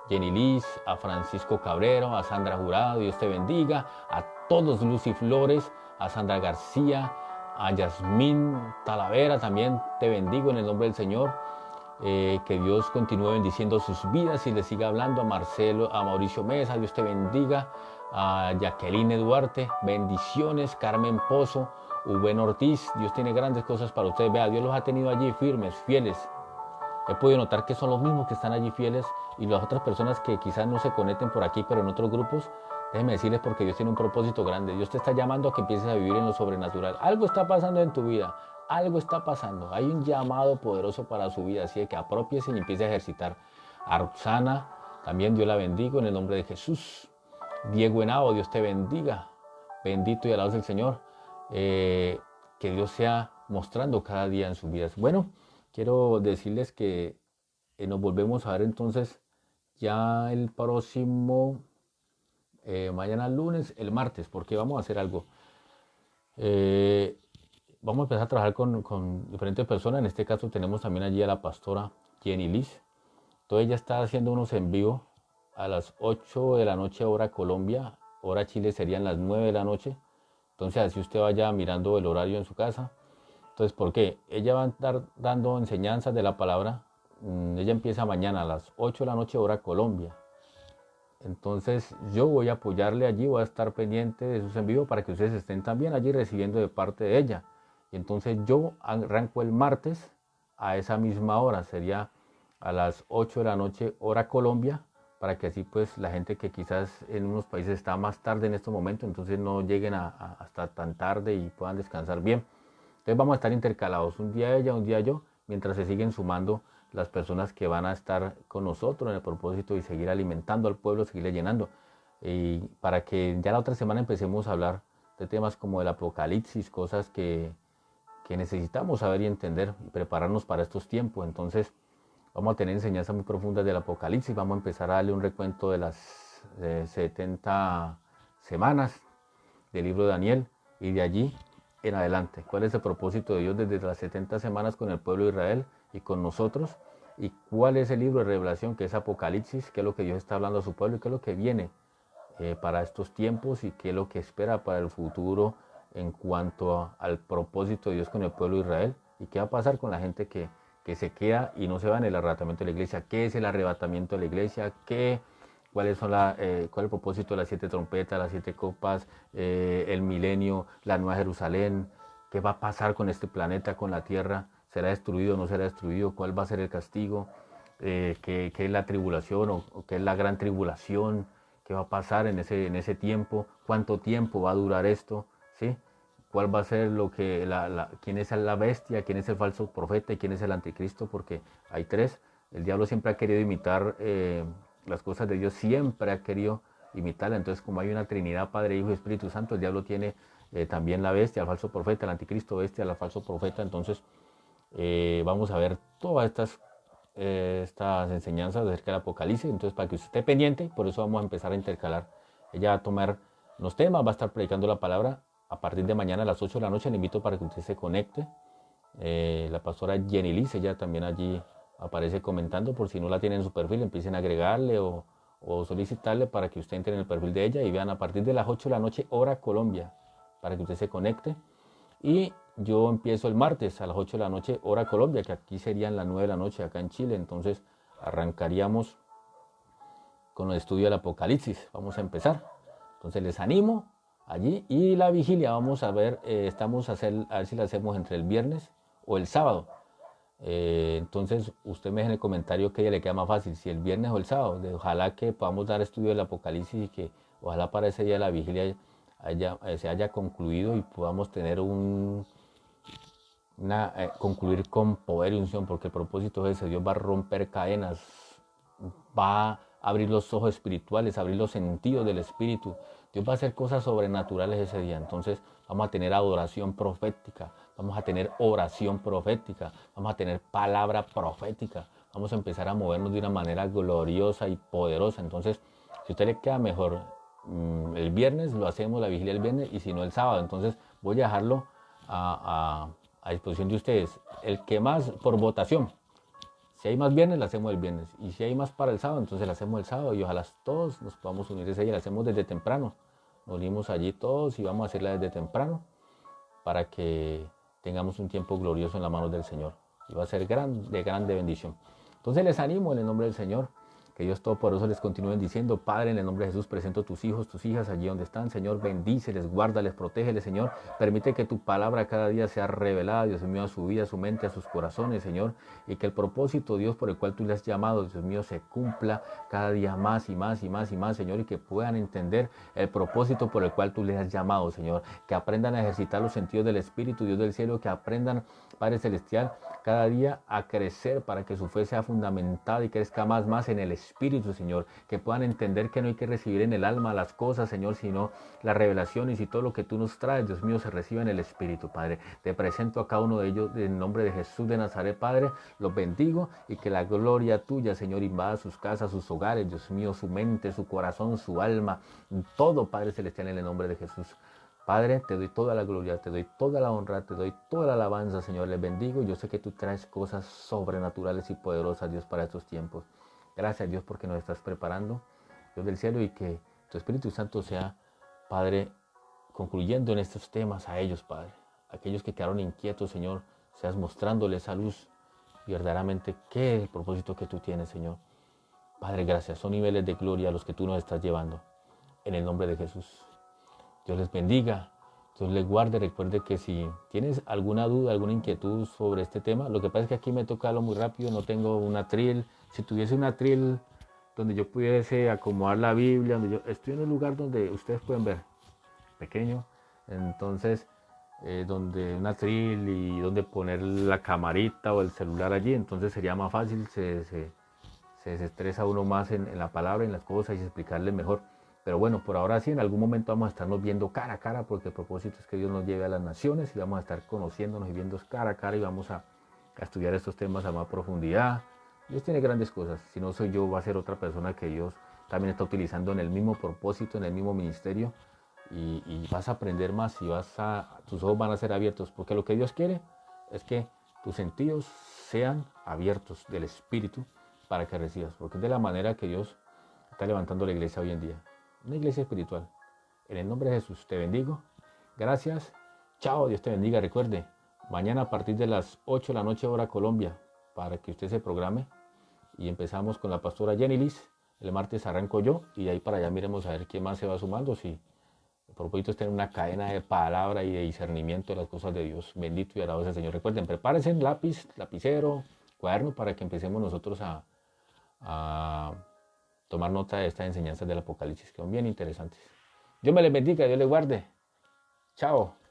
Jenny Liz, a Francisco Cabrero, a Sandra Jurado, Dios te bendiga. A todos Lucy Flores, a Sandra García, a Yasmín Talavera, también te bendigo en el nombre del Señor. Que Dios continúe bendiciendo sus vidas y les siga hablando a Marcelo, a Mauricio Mesa, Dios te bendiga, a Jacqueline Duarte, bendiciones, Carmen Pozo, Uben Ortiz, Dios tiene grandes cosas para ustedes. Vea, Dios los ha tenido allí firmes, fieles. He podido notar que son los mismos que están allí fieles y las otras personas que quizás no se conecten por aquí, pero en otros grupos, déjenme decirles porque Dios tiene un propósito grande. Dios te está llamando a que empieces a vivir en lo sobrenatural. Algo está pasando en tu vida. Algo está pasando, hay un llamado poderoso para su vida, así que apropiese y empiece a ejercitar. A Roxana, también Dios la bendigo en el nombre de Jesús. Diego Henao, Dios te bendiga, bendito y alabado es el Señor. Que Dios sea mostrando cada día en sus vidas. Bueno, quiero decirles que nos volvemos a ver entonces ya el próximo, mañana lunes, el martes, porque vamos a hacer algo. Vamos a empezar a trabajar con diferentes personas. En este caso tenemos también allí a la pastora Jenny Liz. Entonces ella está haciendo unos en vivo a las 8 de la noche hora Colombia, hora Chile serían las 9 de la noche. Entonces así usted vaya mirando el horario en su casa. Entonces, ¿por qué? Ella va a estar dando enseñanzas de la palabra. Ella empieza mañana a las 8 de la noche hora Colombia. Entonces yo voy a apoyarle allí, voy a estar pendiente de sus en vivo para que ustedes estén también allí recibiendo de parte de ella. Y entonces yo arranco el martes a esa misma hora, sería a las 8 de la noche hora Colombia, para que así pues la gente que quizás en unos países está más tarde en estos momentos, entonces no lleguen hasta tan tarde y puedan descansar bien. Entonces vamos a estar intercalados, un día ella, un día yo, mientras se siguen sumando las personas que van a estar con nosotros en el propósito y seguir alimentando al pueblo, seguirle llenando. Y para que ya la otra semana empecemos a hablar de temas como el Apocalipsis, cosas que necesitamos saber y entender y prepararnos para estos tiempos. Entonces vamos a tener enseñanzas muy profundas del Apocalipsis, vamos a empezar a darle un recuento de las 70 semanas del libro de Daniel y de allí en adelante. ¿Cuál es el propósito de Dios desde las 70 semanas con el pueblo de Israel y con nosotros? ¿Y cuál es el libro de revelación que es Apocalipsis? ¿Qué es lo que Dios está hablando a su pueblo y qué es lo que viene para estos tiempos y qué es lo que espera para el futuro en cuanto al propósito de Dios con el pueblo de Israel? ¿Y qué va a pasar con la gente que se queda y no se va en el arrebatamiento de la iglesia? ¿Qué es el arrebatamiento de la iglesia? ¿Cuál es el propósito de las 7 trompetas, las 7 copas, el milenio, la Nueva Jerusalén? ¿Qué va a pasar con este planeta, con la tierra? ¿Será destruido o no será destruido? ¿Cuál va a ser el castigo? ¿Qué es la tribulación o qué es la gran tribulación? ¿Qué va a pasar en ese tiempo? ¿Cuánto tiempo va a durar esto? ¿Sí? ¿Cuál va a ser quién es la bestia, quién es el falso profeta y quién es el anticristo? Porque hay 3. El diablo siempre ha querido imitar las cosas de Dios, siempre ha querido imitarla. Entonces, como hay una Trinidad, Padre, Hijo y Espíritu Santo, el diablo tiene también la bestia, el falso profeta, el anticristo, bestia, el falso profeta. Entonces, vamos a ver todas estas enseñanzas acerca del Apocalipsis. Entonces, para que usted esté pendiente, por eso vamos a empezar a intercalar. Ella va a tomar los temas, va a estar predicando la palabra a partir de mañana a las 8 de la noche. Le invito para que usted se conecte. La pastora Jenny Liz, ella también allí aparece comentando, por si no la tienen en su perfil, empiecen a agregarle o solicitarle para que usted entre en el perfil de ella y vean a partir de las 8 de la noche hora Colombia, para que usted se conecte. Y yo empiezo el martes a las 8 de la noche hora Colombia, que aquí serían las 9 de la noche acá en Chile. Entonces arrancaríamos con el estudio del Apocalipsis. Vamos a empezar. Entonces les animo allí. Y la vigilia vamos a ver, a ver si la hacemos entre el viernes o el sábado. Entonces usted me deja en el comentario que a ella le queda más fácil, si el viernes o el sábado. Ojalá que podamos dar estudio del Apocalipsis y que ojalá para ese día la vigilia se haya concluido y podamos tener concluir con poder y unción, porque el propósito es ese. Dios va a romper cadenas, va a abrir los ojos espirituales, abrir los sentidos del Espíritu. Dios va a hacer cosas sobrenaturales ese día. Entonces vamos a tener adoración profética, vamos a tener oración profética, vamos a tener palabra profética. Vamos a empezar a movernos de una manera gloriosa y poderosa. Entonces, si a usted le queda mejor el viernes, lo hacemos la vigilia el viernes, y si no el sábado. Entonces voy a dejarlo a disposición de ustedes. El que más, por votación. Si hay más viernes, lo hacemos el viernes. Y si hay más para el sábado, entonces lo hacemos el sábado. Y ojalá todos nos podamos unir ese día. Lo hacemos desde temprano. Nos unimos allí todos y vamos a hacerla desde temprano para que tengamos un tiempo glorioso en las manos del Señor. Y va a ser de grande bendición. Entonces les animo en el nombre del Señor. Que Dios Todopoderoso les continúe bendiciendo. Padre, en el nombre de Jesús, presento tus hijos, tus hijas allí donde están. Señor, bendíceles, guárdales, protégeles, Señor. Permite que tu palabra cada día sea revelada, Dios mío, a su vida, a su mente, a sus corazones, Señor. Y que el propósito, Dios, por el cual tú les has llamado, Dios mío, se cumpla cada día más y más y más y más, Señor. Y que puedan entender el propósito por el cual tú les has llamado, Señor. Que aprendan a ejercitar los sentidos del Espíritu, Dios del cielo. Que aprendan, Padre Celestial, cada día a crecer para que su fe sea fundamentada y crezca más en el Espíritu, Señor. Que puedan entender que no hay que recibir en el alma las cosas, Señor, sino las revelaciones y todo lo que tú nos traes, Dios mío, se recibe en el Espíritu, Padre. Te presento a cada uno de ellos en nombre de Jesús de Nazaret, Padre. Los bendigo y que la gloria tuya, Señor, invada sus casas, sus hogares, Dios mío, su mente, su corazón, su alma, todo, Padre Celestial, en el nombre de Jesús. Padre, te doy toda la gloria, te doy toda la honra, te doy toda la alabanza, Señor. Les bendigo. Yo sé que tú traes cosas sobrenaturales y poderosas, Dios, para estos tiempos. Gracias, Dios, porque nos estás preparando, Dios del cielo, y que tu Espíritu Santo sea, Padre, concluyendo en estos temas a ellos, Padre. Aquellos que quedaron inquietos, Señor, seas mostrándoles a luz verdaderamente qué es el propósito que tú tienes, Señor. Padre, gracias. Son niveles de gloria a los que tú nos estás llevando. En el nombre de Jesús. Dios les bendiga, Dios les guarde. Recuerde que si tienes alguna duda, alguna inquietud sobre este tema, lo que pasa es que aquí me toca hablarlo muy rápido, no tengo un atril. Si tuviese un atril donde yo pudiese acomodar la Biblia, donde yo estoy en un lugar donde ustedes pueden ver, pequeño, entonces donde un atril y donde poner la camarita o el celular allí, entonces sería más fácil, se desestresa uno más en la palabra, en las cosas, y explicarle mejor. Pero bueno, por ahora sí, en algún momento vamos a estarnos viendo cara a cara, porque el propósito es que Dios nos lleve a las naciones y vamos a estar conociéndonos y viendo cara a cara, y vamos a estudiar estos temas a más profundidad. Dios tiene grandes cosas. Si no soy yo, va a ser otra persona que Dios también está utilizando en el mismo propósito, en el mismo ministerio, y vas a aprender más y tus ojos van a ser abiertos, porque lo que Dios quiere es que tus sentidos sean abiertos del Espíritu para que recibas, porque es de la manera que Dios está levantando la iglesia hoy en día. Una iglesia espiritual. En el nombre de Jesús te bendigo. Gracias. Chao, Dios te bendiga. Recuerde, mañana a partir de las 8 de la noche hora Colombia, para que usted se programe, y empezamos con la pastora Jenny Liz. El martes arranco yo, y de ahí para allá miremos a ver quién más se va sumando. Si el propósito es tener una cadena de palabra y de discernimiento de las cosas de Dios. Bendito y alabado sea el Señor. Recuerden, prepárense en lápiz, lapicero, cuaderno, para que empecemos nosotros a tomar nota de estas enseñanzas del Apocalipsis, que son bien interesantes. Dios me les bendiga, Dios les guarde. Chao.